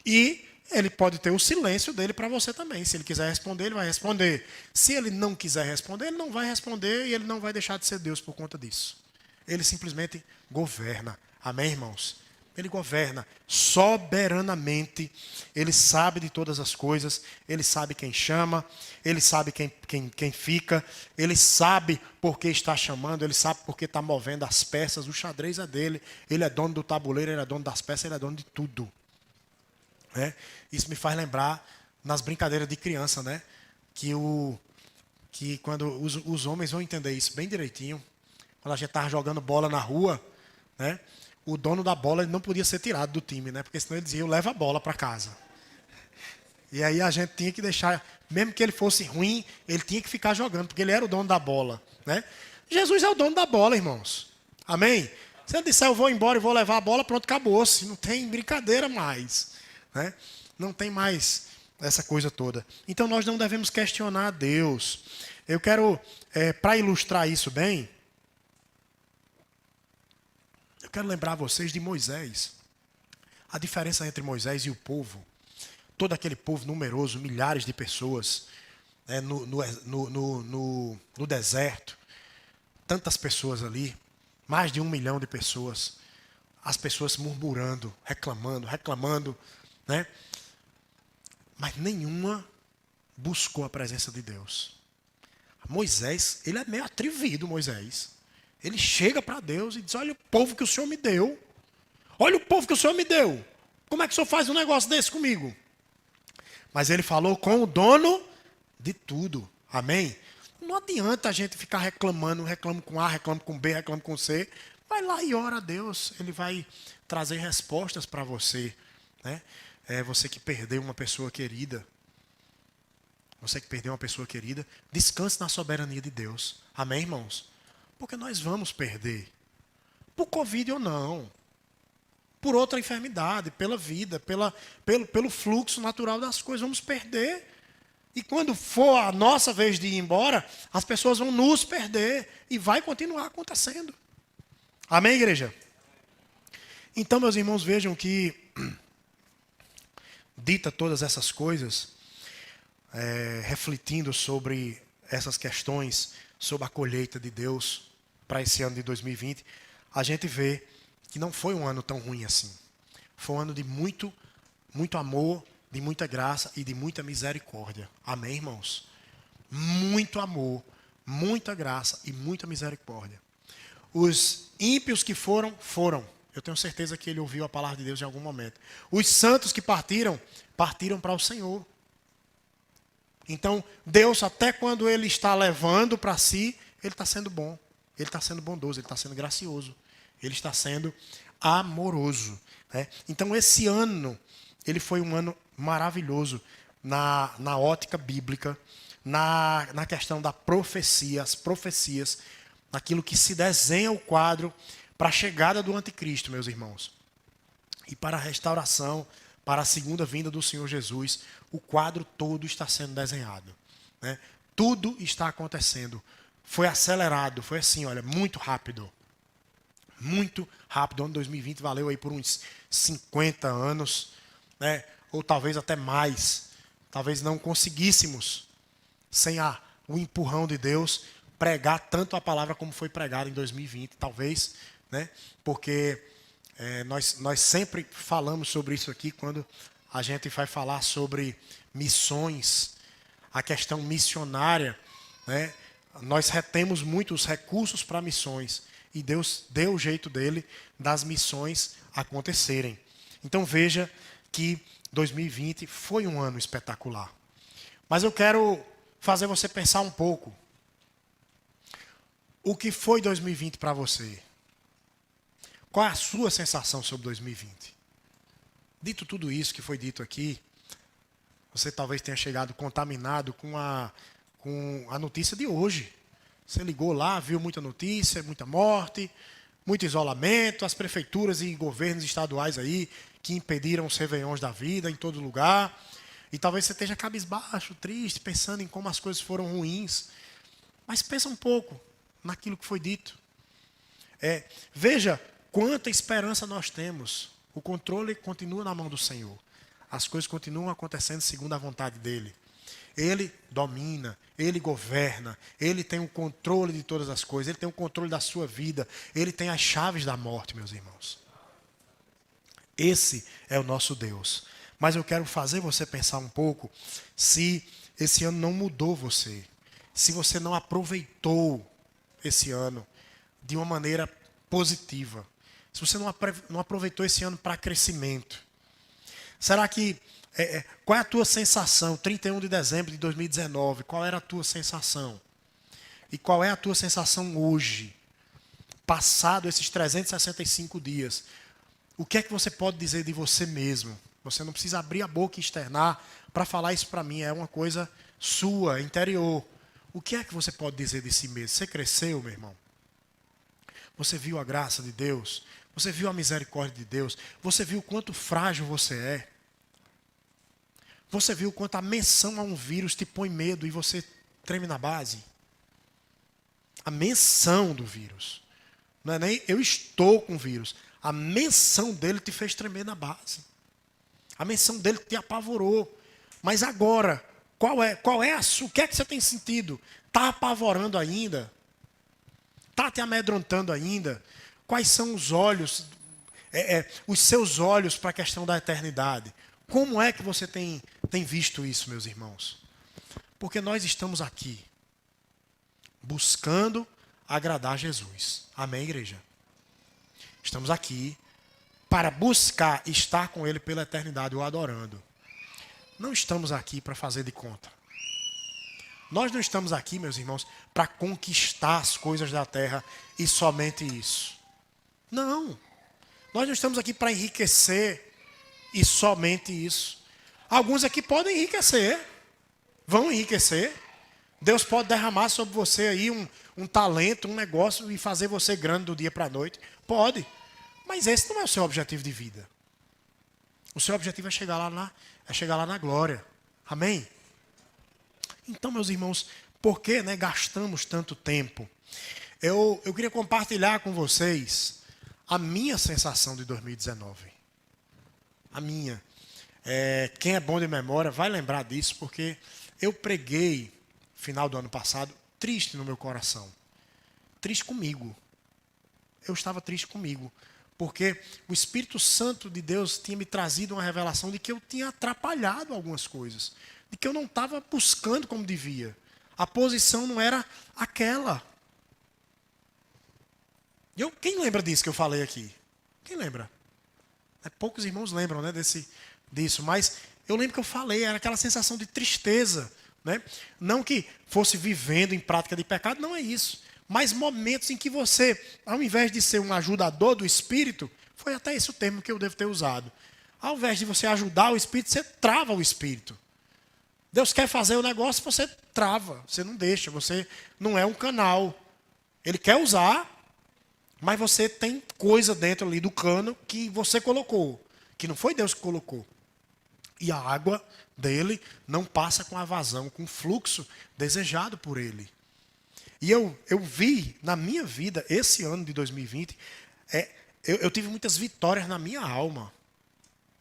E ele pode ter o silêncio dele para você também. Se ele quiser responder, ele vai responder. Se ele não quiser responder, ele não vai responder e ele não vai deixar de ser Deus por conta disso. Ele simplesmente governa. Amém, irmãos? Ele governa soberanamente. Ele sabe de todas as coisas. Ele sabe quem chama. Ele sabe quem fica. Ele sabe por que está chamando. Ele sabe por que está movendo as peças. O xadrez é dele. Ele é dono do tabuleiro. Ele é dono das peças. Ele é dono de tudo. Isso me faz lembrar nas brincadeiras de criança, né? Que quando os homens vão entender isso bem direitinho. Quando a gente estava jogando bola na rua, né? O dono da bola ele não podia ser tirado do time, né? Porque senão ele dizia, eu levo a bola para casa. E aí a gente tinha que deixar, mesmo que ele fosse ruim, ele tinha que ficar jogando, porque ele era o dono da bola, né? Jesus é o dono da bola, irmãos. Amém? Se ele disser, eu vou embora e vou levar a bola, pronto, acabou-se. Não tem brincadeira mais, né? Não tem mais essa coisa toda. Então nós não devemos questionar a Deus. Eu quero, para ilustrar isso bem, eu quero lembrar vocês de Moisés. A diferença entre Moisés e o povo. Todo aquele povo numeroso, milhares de pessoas, no deserto. Tantas pessoas ali, mais de 1 milhão de pessoas. As pessoas murmurando, reclamando, né? Mas nenhuma buscou a presença de Deus. Moisés, ele é meio atrevido, Moisés. Ele chega para Deus e diz, olha o povo que o Senhor me deu. Olha o povo que o Senhor me deu. Como é que o Senhor faz um negócio desse comigo? Mas ele falou com o dono de tudo. Amém? Não adianta a gente ficar reclamo com A, reclamo com B, reclamo com C. Vai lá e ora a Deus. Ele vai trazer respostas para você. Né? Você que perdeu uma pessoa querida. Você que perdeu uma pessoa querida. Descanse na soberania de Deus. Amém, irmãos? Porque nós vamos perder. Por Covid ou não. Por outra enfermidade, pela vida, pelo fluxo natural das coisas. Vamos perder. E quando for a nossa vez de ir embora, as pessoas vão nos perder. E vai continuar acontecendo. Amém, igreja? Então, meus irmãos, vejam que, dita todas essas coisas, refletindo sobre essas questões, sobre a colheita de Deus para esse ano de 2020, a gente vê que não foi um ano tão ruim assim. Foi um ano de muito, muito amor, de muita graça e de muita misericórdia. Amém, irmãos? Muito amor, muita graça e muita misericórdia. Os ímpios que foram. Eu tenho certeza que ele ouviu a palavra de Deus em algum momento. Os santos que partiram para o Senhor. Então, Deus, até quando Ele está levando para si, Ele está sendo bom. Ele está sendo bondoso, Ele está sendo gracioso. Ele está sendo amoroso. Né? Então, esse ano, ele foi um ano maravilhoso na ótica bíblica, na questão da profecia, as profecias, naquilo que se desenha o quadro para a chegada do anticristo, meus irmãos. E para a restauração, para a segunda vinda do Senhor Jesus, o quadro todo está sendo desenhado. Né? Tudo está acontecendo. Foi acelerado, foi assim, olha, muito rápido. Muito rápido. O ano 2020 valeu aí por uns 50 anos, né? Ou talvez até mais. Talvez não conseguíssemos, sem o empurrão de Deus, pregar tanto a palavra como foi pregada em 2020, talvez, né? Porque nós sempre falamos sobre isso aqui quando a gente vai falar sobre missões, a questão missionária, né? Nós retemos muitos recursos para missões e Deus deu o jeito dele das missões acontecerem. Então veja que 2020 foi um ano espetacular. Mas eu quero fazer você pensar um pouco. O que foi 2020 para você? Qual é a sua sensação sobre 2020? Dito tudo isso que foi dito aqui, você talvez tenha chegado contaminado com a notícia de hoje. Você ligou lá, viu muita notícia, muita morte, muito isolamento, as prefeituras e governos estaduais aí que impediram os réveillons da vida em todo lugar. E talvez você esteja cabisbaixo, triste, pensando em como as coisas foram ruins. Mas pensa um pouco naquilo que foi dito. Veja quanta esperança nós temos. O controle continua na mão do Senhor. As coisas continuam acontecendo segundo a vontade dEle. Ele domina, Ele governa, Ele tem o controle de todas as coisas, Ele tem o controle da sua vida, Ele tem as chaves da morte, meus irmãos. Esse é o nosso Deus. Mas eu quero fazer você pensar um pouco se esse ano não mudou você, se você não aproveitou esse ano de uma maneira positiva, se você não aproveitou esse ano para crescimento. Será que, qual é a tua sensação? 31 de dezembro de 2019, qual era a tua sensação? E qual é a tua sensação hoje? Passado esses 365 dias, o que é que você pode dizer de você mesmo? Você não precisa abrir a boca e externar para falar isso para mim, é uma coisa sua, interior. O que é que você pode dizer de si mesmo? Você cresceu, meu irmão? Você viu a graça de Deus? Você viu a misericórdia de Deus? Você viu o quanto frágil você é? Você viu o quanto a menção a um vírus te põe medo e você treme na base? A menção do vírus. Não é nem eu estou com o vírus. A menção dele te fez tremer na base. A menção dele te apavorou. Mas agora, o que é que você tem sentido? Está apavorando ainda? Está te amedrontando ainda? Quais são os olhos, os seus olhos para a questão da eternidade? Como é que você tem visto isso, meus irmãos? Porque nós estamos aqui buscando agradar Jesus. Amém, igreja? Estamos aqui para buscar estar com Ele pela eternidade, o adorando. Não estamos aqui para fazer de conta. Nós não estamos aqui, meus irmãos, para conquistar as coisas da terra e somente isso. Não. Nós não estamos aqui para enriquecer e somente isso. Alguns aqui podem enriquecer. Vão enriquecer. Deus pode derramar sobre você aí um talento, um negócio e fazer você grande do dia para a noite. Pode. Mas esse não é o seu objetivo de vida. O seu objetivo é chegar lá na glória. Amém? Então, meus irmãos, por que gastamos tanto tempo? Eu queria compartilhar com vocês a minha sensação de 2019. A minha. Quem é bom de memória vai lembrar disso, porque eu preguei, final do ano passado, triste no meu coração. Triste comigo. Eu estava triste comigo. Porque o Espírito Santo de Deus tinha me trazido uma revelação de que eu tinha atrapalhado algumas coisas. De que eu não estava buscando como devia. A posição não era aquela. Quem lembra disso que eu falei aqui? Quem lembra? Poucos irmãos lembram disso, mas eu lembro que eu falei, era aquela sensação de tristeza. Né? Não que fosse vivendo em prática de pecado, não é isso. Mas momentos em que você, ao invés de ser um ajudador do Espírito, foi até esse o termo que eu devo ter usado. Ao invés de você ajudar o Espírito, você trava o Espírito. Deus quer fazer o negócio, você trava, você não deixa, você não é um canal. Ele quer usar, mas você tem coisa dentro ali do cano que você colocou, que não foi Deus que colocou. E a água dele não passa com a vazão, com o fluxo desejado por ele. E eu vi na minha vida, esse ano de 2020, eu tive muitas vitórias na minha alma.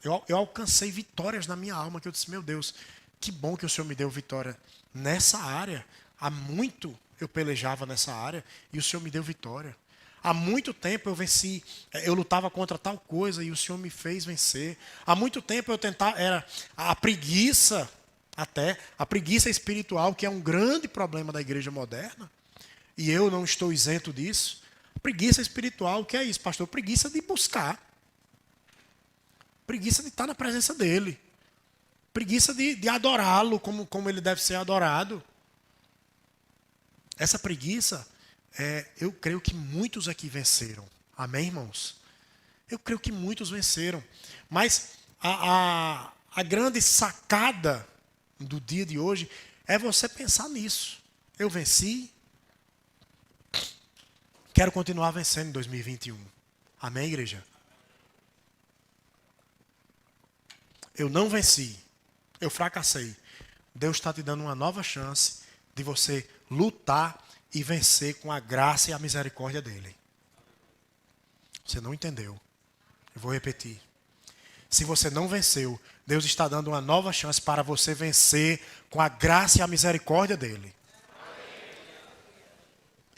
Eu alcancei vitórias na minha alma, que eu disse, meu Deus, que bom que o Senhor me deu vitória nessa área. há muito eu pelejava nessa área e o Senhor me deu vitória. Há muito tempo eu venci, eu lutava contra tal coisa e o Senhor me fez vencer. Há muito tempo eu tentava, era a preguiça, até, a preguiça espiritual, que é um grande problema da igreja moderna, e eu não estou isento disso. Preguiça espiritual, o que é isso, pastor? Preguiça de buscar. Preguiça de estar na presença dele. Preguiça de adorá-lo como ele deve ser adorado. Essa preguiça, eu creio que muitos aqui venceram. Amém, irmãos? Eu creio que muitos venceram. Mas a grande sacada do dia de hoje é você pensar nisso. Eu venci. Quero continuar vencendo em 2021. Amém, igreja? Eu não venci. Eu fracassei. Deus está te dando uma nova chance de você lutar e vencer com a graça e a misericórdia dele. Você não entendeu. Eu vou repetir. Se você não venceu, Deus está dando uma nova chance para você vencer com a graça e a misericórdia dele.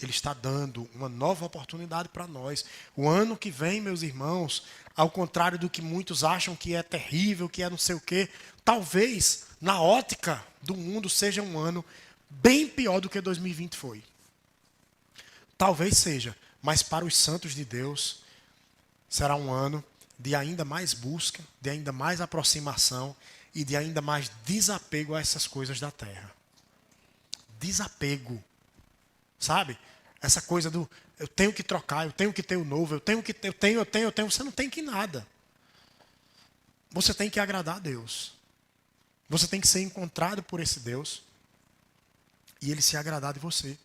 Ele está dando uma nova oportunidade para nós. O ano que vem, meus irmãos, ao contrário do que muitos acham que é terrível, que é não sei o quê, talvez, na ótica do mundo, seja um ano bem pior do que 2020 foi. Talvez seja, mas para os santos de Deus, será um ano de ainda mais busca, de ainda mais aproximação e de ainda mais desapego a essas coisas da terra. Desapego. Sabe? Essa coisa do eu tenho que trocar, eu tenho que ter o novo, eu tenho, você não tem que nada. Você tem que agradar a Deus. Você tem que ser encontrado por esse Deus e ele se agradar de você.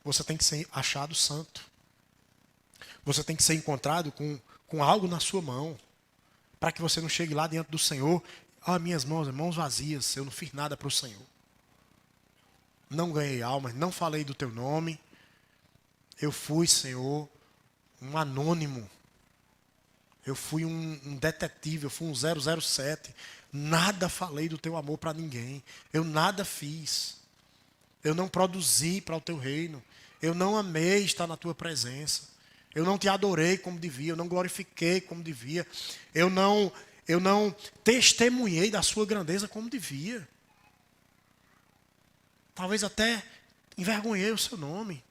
Você tem que ser achado santo. Você tem que ser encontrado com algo na sua mão, para que você não chegue lá diante do Senhor, minhas mãos vazias, eu não fiz nada para o Senhor. Não ganhei almas, não falei do teu nome. Eu fui, Senhor, um anônimo. Eu fui um detetive, eu fui um 007. Nada falei do teu amor para ninguém. Eu nada fiz. Eu não produzi para o teu reino. Eu não amei estar na tua presença. Eu não te adorei como devia. Eu não glorifiquei como devia. Eu não testemunhei da sua grandeza como devia. Talvez até envergonhei o seu nome.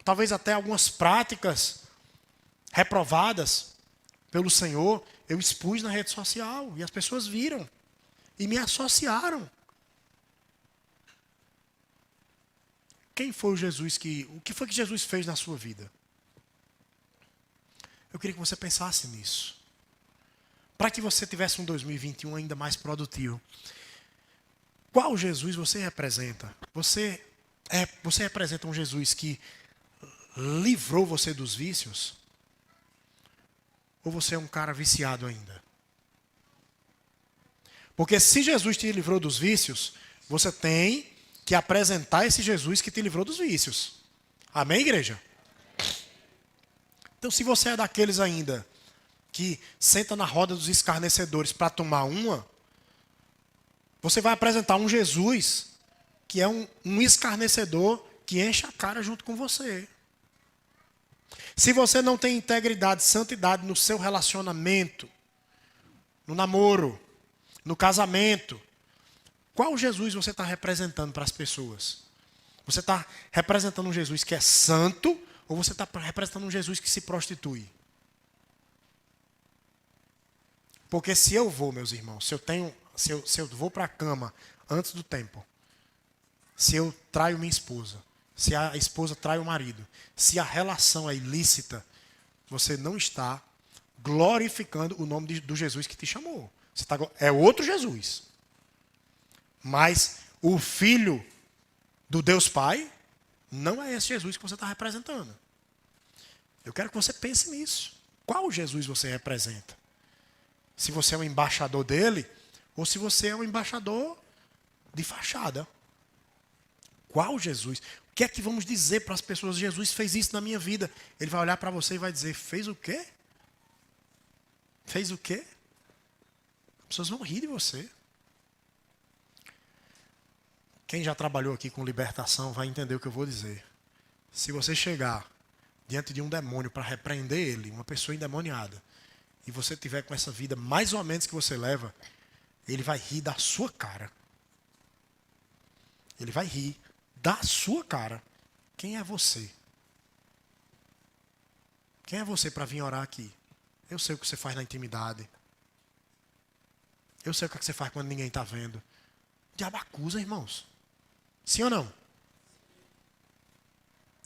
Talvez até algumas práticas reprovadas pelo Senhor, eu expus na rede social. E as pessoas viram. E me associaram. Quem foi o Jesus o que foi que Jesus fez na sua vida? Eu queria que você pensasse nisso. Para que você tivesse um 2021 ainda mais produtivo. Qual Jesus você representa? Você representa um Jesus que livrou você dos vícios? Ou você é um cara viciado ainda? Porque se Jesus te livrou dos vícios, você tem que apresentar esse Jesus que te livrou dos vícios. Amém, igreja? Então, se você é daqueles ainda que senta na roda dos escarnecedores para tomar uma, você vai apresentar um Jesus que é um escarnecedor que enche a cara junto com você. Se você não tem integridade, santidade no seu relacionamento, no namoro, no casamento, qual Jesus você está representando para as pessoas? Você está representando um Jesus que é santo ou você está representando um Jesus que se prostitui? Porque se eu vou, meus irmãos, se eu vou para a cama antes do tempo, se eu traio minha esposa, se a esposa trai o marido, se a relação é ilícita, você não está glorificando o nome do Jesus que te chamou. É outro Jesus. Mas o Filho do Deus Pai não é esse Jesus que você está representando. Eu quero que você pense nisso. Qual Jesus você representa? Se você é um embaixador dele, ou se você é um embaixador de fachada. Qual Jesus? O que é que vamos dizer para as pessoas? Jesus fez isso na minha vida. Ele vai olhar para você e vai dizer, fez o quê? Fez o quê? As pessoas vão rir de você. Quem já trabalhou aqui com libertação vai entender o que eu vou dizer. Se você chegar diante de um demônio para repreender ele, uma pessoa endemoniada, e você tiver com essa vida mais ou menos que você leva, ele vai rir da sua cara. Ele vai rir da sua cara. Quem é você? Quem é você para vir orar aqui? Eu sei o que você faz na intimidade. Eu sei o que você faz quando ninguém está vendo. O diabo acusa, irmãos. Sim ou não?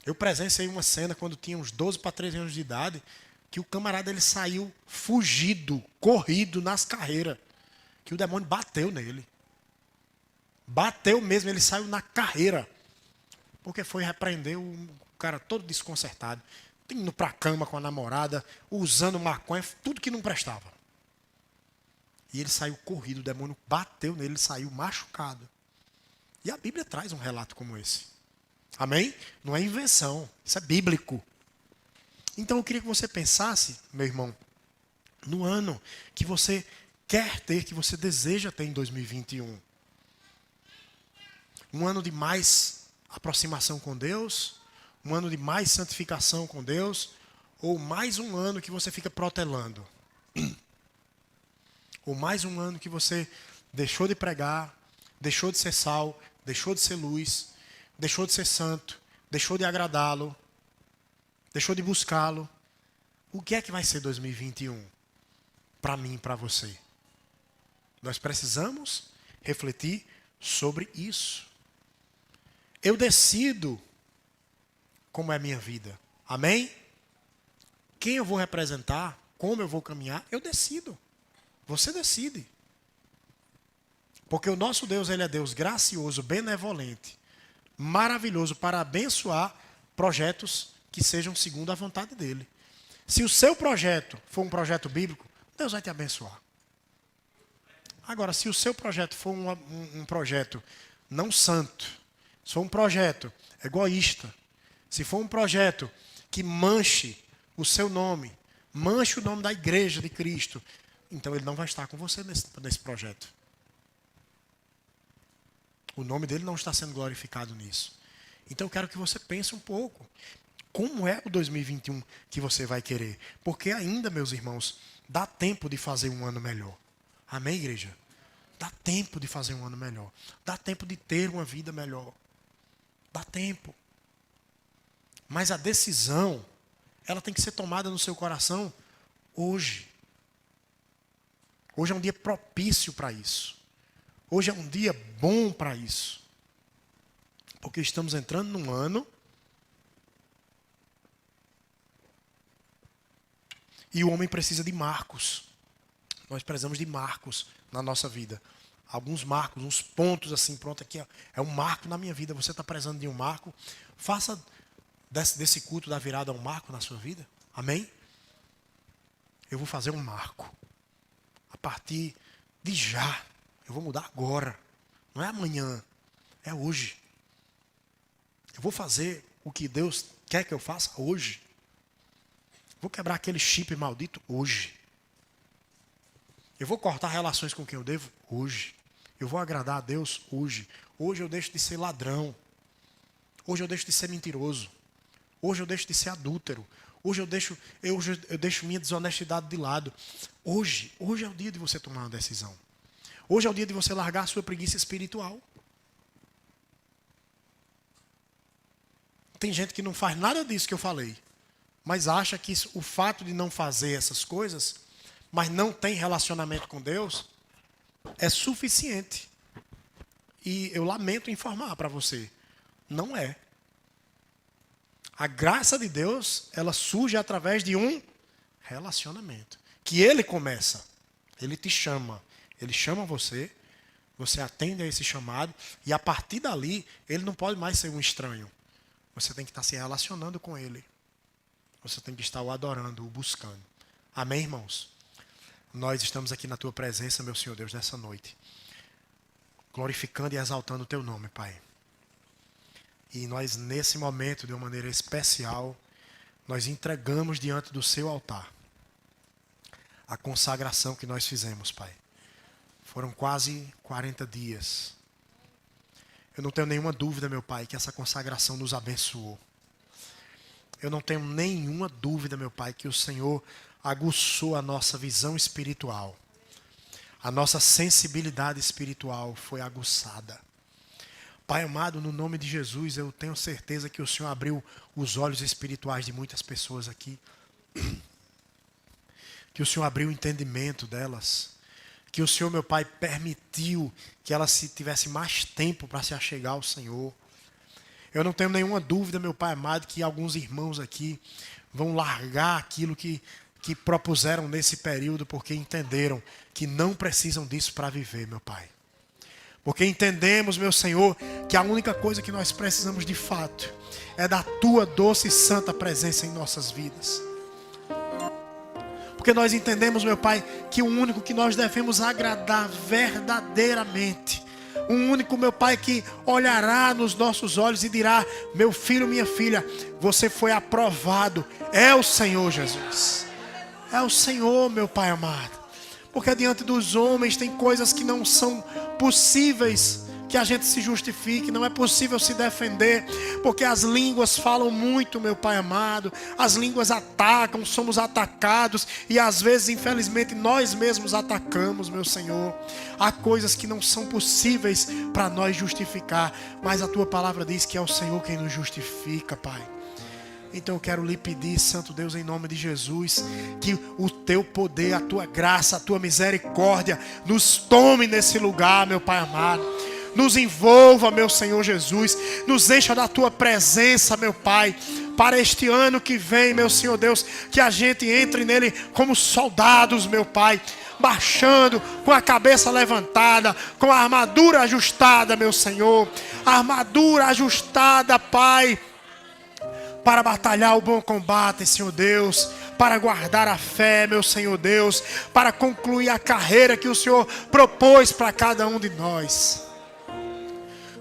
Eu presenciei uma cena quando tinha uns 12 para 13 anos de idade, que o camarada ele saiu fugido, corrido nas carreiras. Que o demônio bateu nele. Bateu mesmo, ele saiu na carreira. Porque foi repreender o cara todo desconcertado. Indo para a cama com a namorada, usando maconha, tudo que não prestava. E ele saiu corrido, o demônio bateu nele, ele saiu machucado. E a Bíblia traz um relato como esse. Amém? Não é invenção, isso é bíblico. Então eu queria que você pensasse, meu irmão, no ano que você quer ter, que você deseja ter em 2021. Um ano de mais aproximação com Deus, um ano de mais santificação com Deus, ou mais um ano que você fica protelando. Ou mais um ano que você deixou de pregar, deixou de ser sal, deixou de ser luz, deixou de ser santo, deixou de agradá-lo, deixou de buscá-lo. O que é que vai ser 2021 para mim e para você? Nós precisamos refletir sobre isso. Eu decido como é a minha vida. Amém? Quem eu vou representar, como eu vou caminhar, eu decido. Você decide. Porque o nosso Deus, ele é Deus gracioso, benevolente, maravilhoso para abençoar projetos que sejam segundo a vontade dele. Se o seu projeto for um projeto bíblico, Deus vai te abençoar. Agora, se o seu projeto for um projeto não santo, se for um projeto egoísta, se for um projeto que manche o seu nome, manche o nome da igreja de Cristo, então ele não vai estar com você nesse projeto. O nome dele não está sendo glorificado nisso. Então eu quero que você pense um pouco. Como é o 2021 que você vai querer? Porque ainda, meus irmãos, dá tempo de fazer um ano melhor. Amém, igreja? Dá tempo de fazer um ano melhor. Dá tempo de ter uma vida melhor. Dá tempo. Mas a decisão, ela tem que ser tomada no seu coração hoje. Hoje é um dia propício para isso. Hoje é um dia bom para isso. Porque estamos entrando num ano e o homem precisa de marcos. Nós precisamos de marcos na nossa vida. Alguns marcos, uns pontos assim, pronto, aqui ó, é um marco na minha vida. Você está precisando de um marco? Faça desse culto da virada um marco na sua vida. Amém? Eu vou fazer um marco. A partir de já. Eu vou mudar agora. Não é amanhã. É hoje. Eu vou fazer o que Deus quer que eu faça hoje. Vou quebrar aquele chip maldito hoje. Eu vou cortar relações com quem eu devo hoje. Eu vou agradar a Deus hoje. Hoje eu deixo de ser ladrão. Hoje eu deixo de ser mentiroso. Hoje eu deixo de ser adúltero. Hoje eu deixo minha desonestidade de lado. Hoje é o dia de você tomar uma decisão. Hoje é o dia de você largar a sua preguiça espiritual. Tem gente que não faz nada disso que eu falei, mas acha que o fato de não fazer essas coisas, mas não tem relacionamento com Deus, é suficiente. E eu lamento informar para você, não é. A graça de Deus, ela surge através de um relacionamento. Que Ele começa, Ele te chama. Ele chama você, você atende a esse chamado, e a partir dali, Ele não pode mais ser um estranho. Você tem que estar se relacionando com Ele. Você tem que estar o adorando, o buscando. Amém, irmãos? Nós estamos aqui na Tua presença, meu Senhor Deus, nessa noite. Glorificando e exaltando o Teu nome, Pai. E nós, nesse momento, de uma maneira especial, nós entregamos diante do Seu altar a consagração que nós fizemos, Pai. Foram quase 40 dias. Eu não tenho nenhuma dúvida, meu Pai, que essa consagração nos abençoou. Eu não tenho nenhuma dúvida, meu Pai, que o Senhor aguçou a nossa visão espiritual. A nossa sensibilidade espiritual foi aguçada. Pai amado, no nome de Jesus, eu tenho certeza que o Senhor abriu os olhos espirituais de muitas pessoas aqui. Que o Senhor abriu o entendimento delas. Que o Senhor, meu Pai, permitiu que elas tivessem mais tempo para se achegar ao Senhor. Eu não tenho nenhuma dúvida, meu Pai amado, que alguns irmãos aqui vão largar aquilo que propuseram nesse período, porque entenderam que não precisam disso para viver, meu Pai. Porque entendemos, meu Senhor, que a única coisa que nós precisamos de fato é da Tua doce e santa presença em nossas vidas. Porque nós entendemos, meu Pai, que o único que nós devemos agradar verdadeiramente, o único, meu Pai, que olhará nos nossos olhos e dirá: meu filho, minha filha, você foi aprovado, é o Senhor Jesus. É o Senhor, meu Pai amado. Porque diante dos homens tem coisas que não são possíveis que a gente se justifique, não é possível se defender, porque as línguas falam muito, meu Pai amado, as línguas atacam, somos atacados, e às vezes, infelizmente, nós mesmos atacamos, meu Senhor. Há coisas que não são possíveis para nós justificar, mas a Tua palavra diz que é o Senhor quem nos justifica, Pai. Então eu quero lhe pedir, Santo Deus, em nome de Jesus, que o Teu poder, a Tua graça, a Tua misericórdia nos tome nesse lugar, meu Pai amado. Nos envolva, meu Senhor Jesus. Nos encha da Tua presença, meu Pai. Para este ano que vem, meu Senhor Deus, que a gente entre nele como soldados, meu Pai. Marchando com a cabeça levantada, com a armadura ajustada, meu Senhor. A armadura ajustada, Pai, para batalhar o bom combate, Senhor Deus, para guardar a fé, meu Senhor Deus, para concluir a carreira que o Senhor propôs para cada um de nós.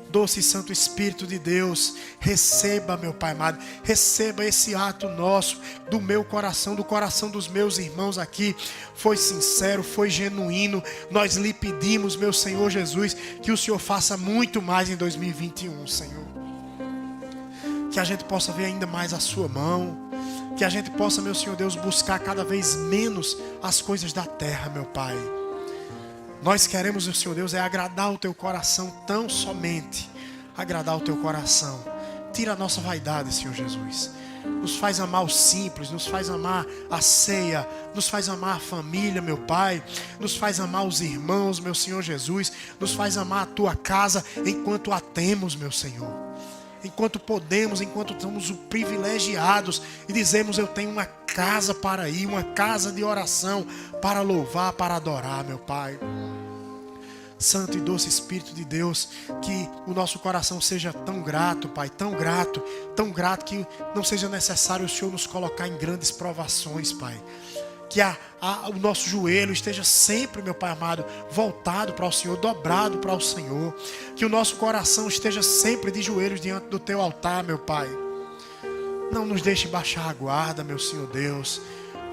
Doce e Santo Espírito de Deus, receba, meu Pai amado, receba esse ato nosso, do meu coração, do coração dos meus irmãos aqui. Foi sincero, foi genuíno. Nós lhe pedimos, meu Senhor Jesus, que o Senhor faça muito mais em 2021, Senhor. Que a gente possa ver ainda mais a Sua mão. Que a gente possa, meu Senhor Deus, buscar cada vez menos as coisas da terra, meu Pai. Nós queremos, meu Senhor Deus, é agradar o Teu coração, tão somente agradar o Teu coração. Tira a nossa vaidade, Senhor Jesus. Nos faz amar o simples, nos faz amar a ceia, nos faz amar a família, meu Pai. Nos faz amar os irmãos, meu Senhor Jesus. Nos faz amar a Tua casa enquanto a temos, meu Senhor. Enquanto podemos, enquanto somos privilegiados e dizemos: eu tenho uma casa para ir, uma casa de oração para louvar, para adorar, meu Pai. Santo e doce Espírito de Deus, que o nosso coração seja tão grato, Pai, tão grato que não seja necessário o Senhor nos colocar em grandes provações, Pai. Que o nosso joelho esteja sempre, meu Pai amado, voltado para o Senhor, dobrado para o Senhor. Que o nosso coração esteja sempre de joelhos diante do Teu altar, meu Pai. Não nos deixe baixar a guarda, meu Senhor Deus.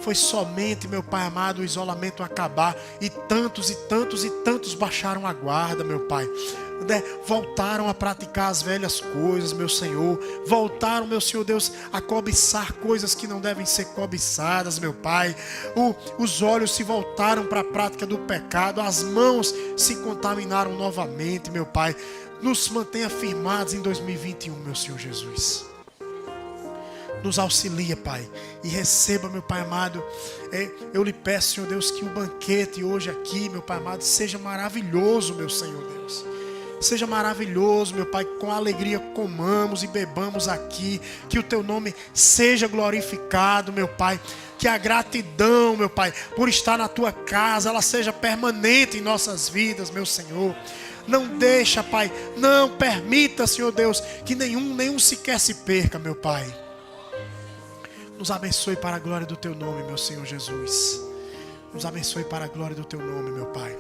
Foi somente, meu Pai amado, o isolamento acabar e tantos e tantos e tantos baixaram a guarda, meu Pai. Voltaram a praticar as velhas coisas, meu Senhor. Voltaram, meu Senhor Deus, a cobiçar coisas que não devem ser cobiçadas, meu Pai. Os olhos se voltaram para a prática do pecado. As mãos se contaminaram novamente, meu Pai. Nos mantenha firmados em 2021, meu Senhor Jesus. Nos auxilia, Pai, e receba, meu Pai amado. Eu lhe peço, Senhor Deus, que o banquete hoje aqui, meu Pai amado, seja maravilhoso, meu Senhor Deus. Seja maravilhoso, meu Pai, com alegria comamos e bebamos aqui. Que o Teu nome seja glorificado, meu Pai. Que a gratidão, meu Pai, por estar na Tua casa, ela seja permanente em nossas vidas, meu Senhor. Não deixa, Pai, não permita, Senhor Deus, que nenhum sequer se perca, meu Pai. Nos abençoe para a glória do Teu nome, meu Senhor Jesus. Nos abençoe para a glória do Teu nome, meu Pai.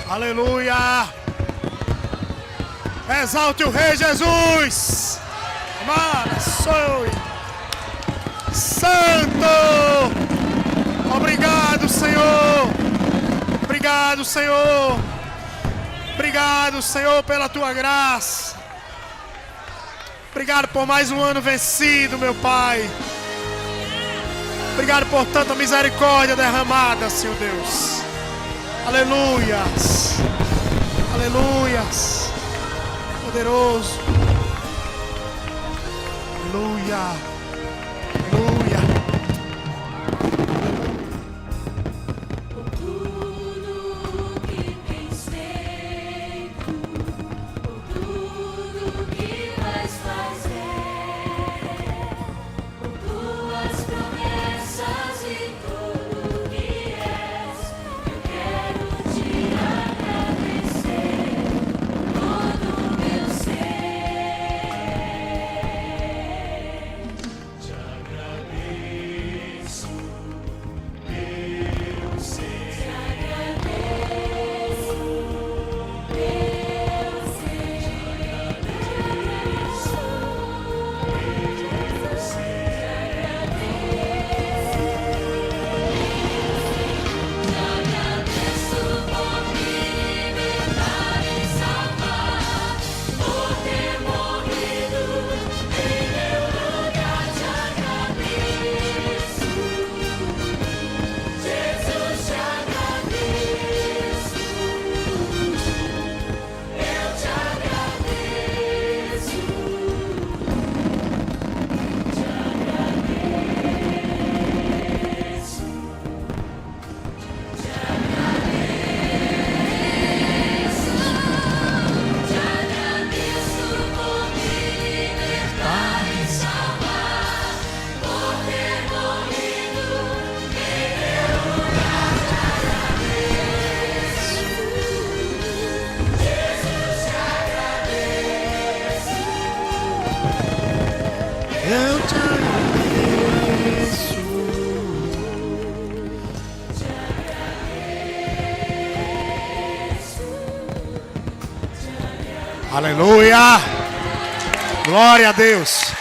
Aleluia. Exalte o Rei Jesus. Amado, sou Santo. Obrigado, Senhor. Obrigado, Senhor. Obrigado, Senhor, pela tua graça. Obrigado por mais um ano vencido, meu Pai. Obrigado por tanta misericórdia derramada, Senhor Deus. Aleluias. Aleluias. Poderoso. Aleluia. Aleluia. Por tudo que tens feito, por tudo que vais fazer, por tuas promessas e tudo que és, eu quero te agradecer todo o meu ser. Eu te agradeço. Aleluia. Glória a Deus.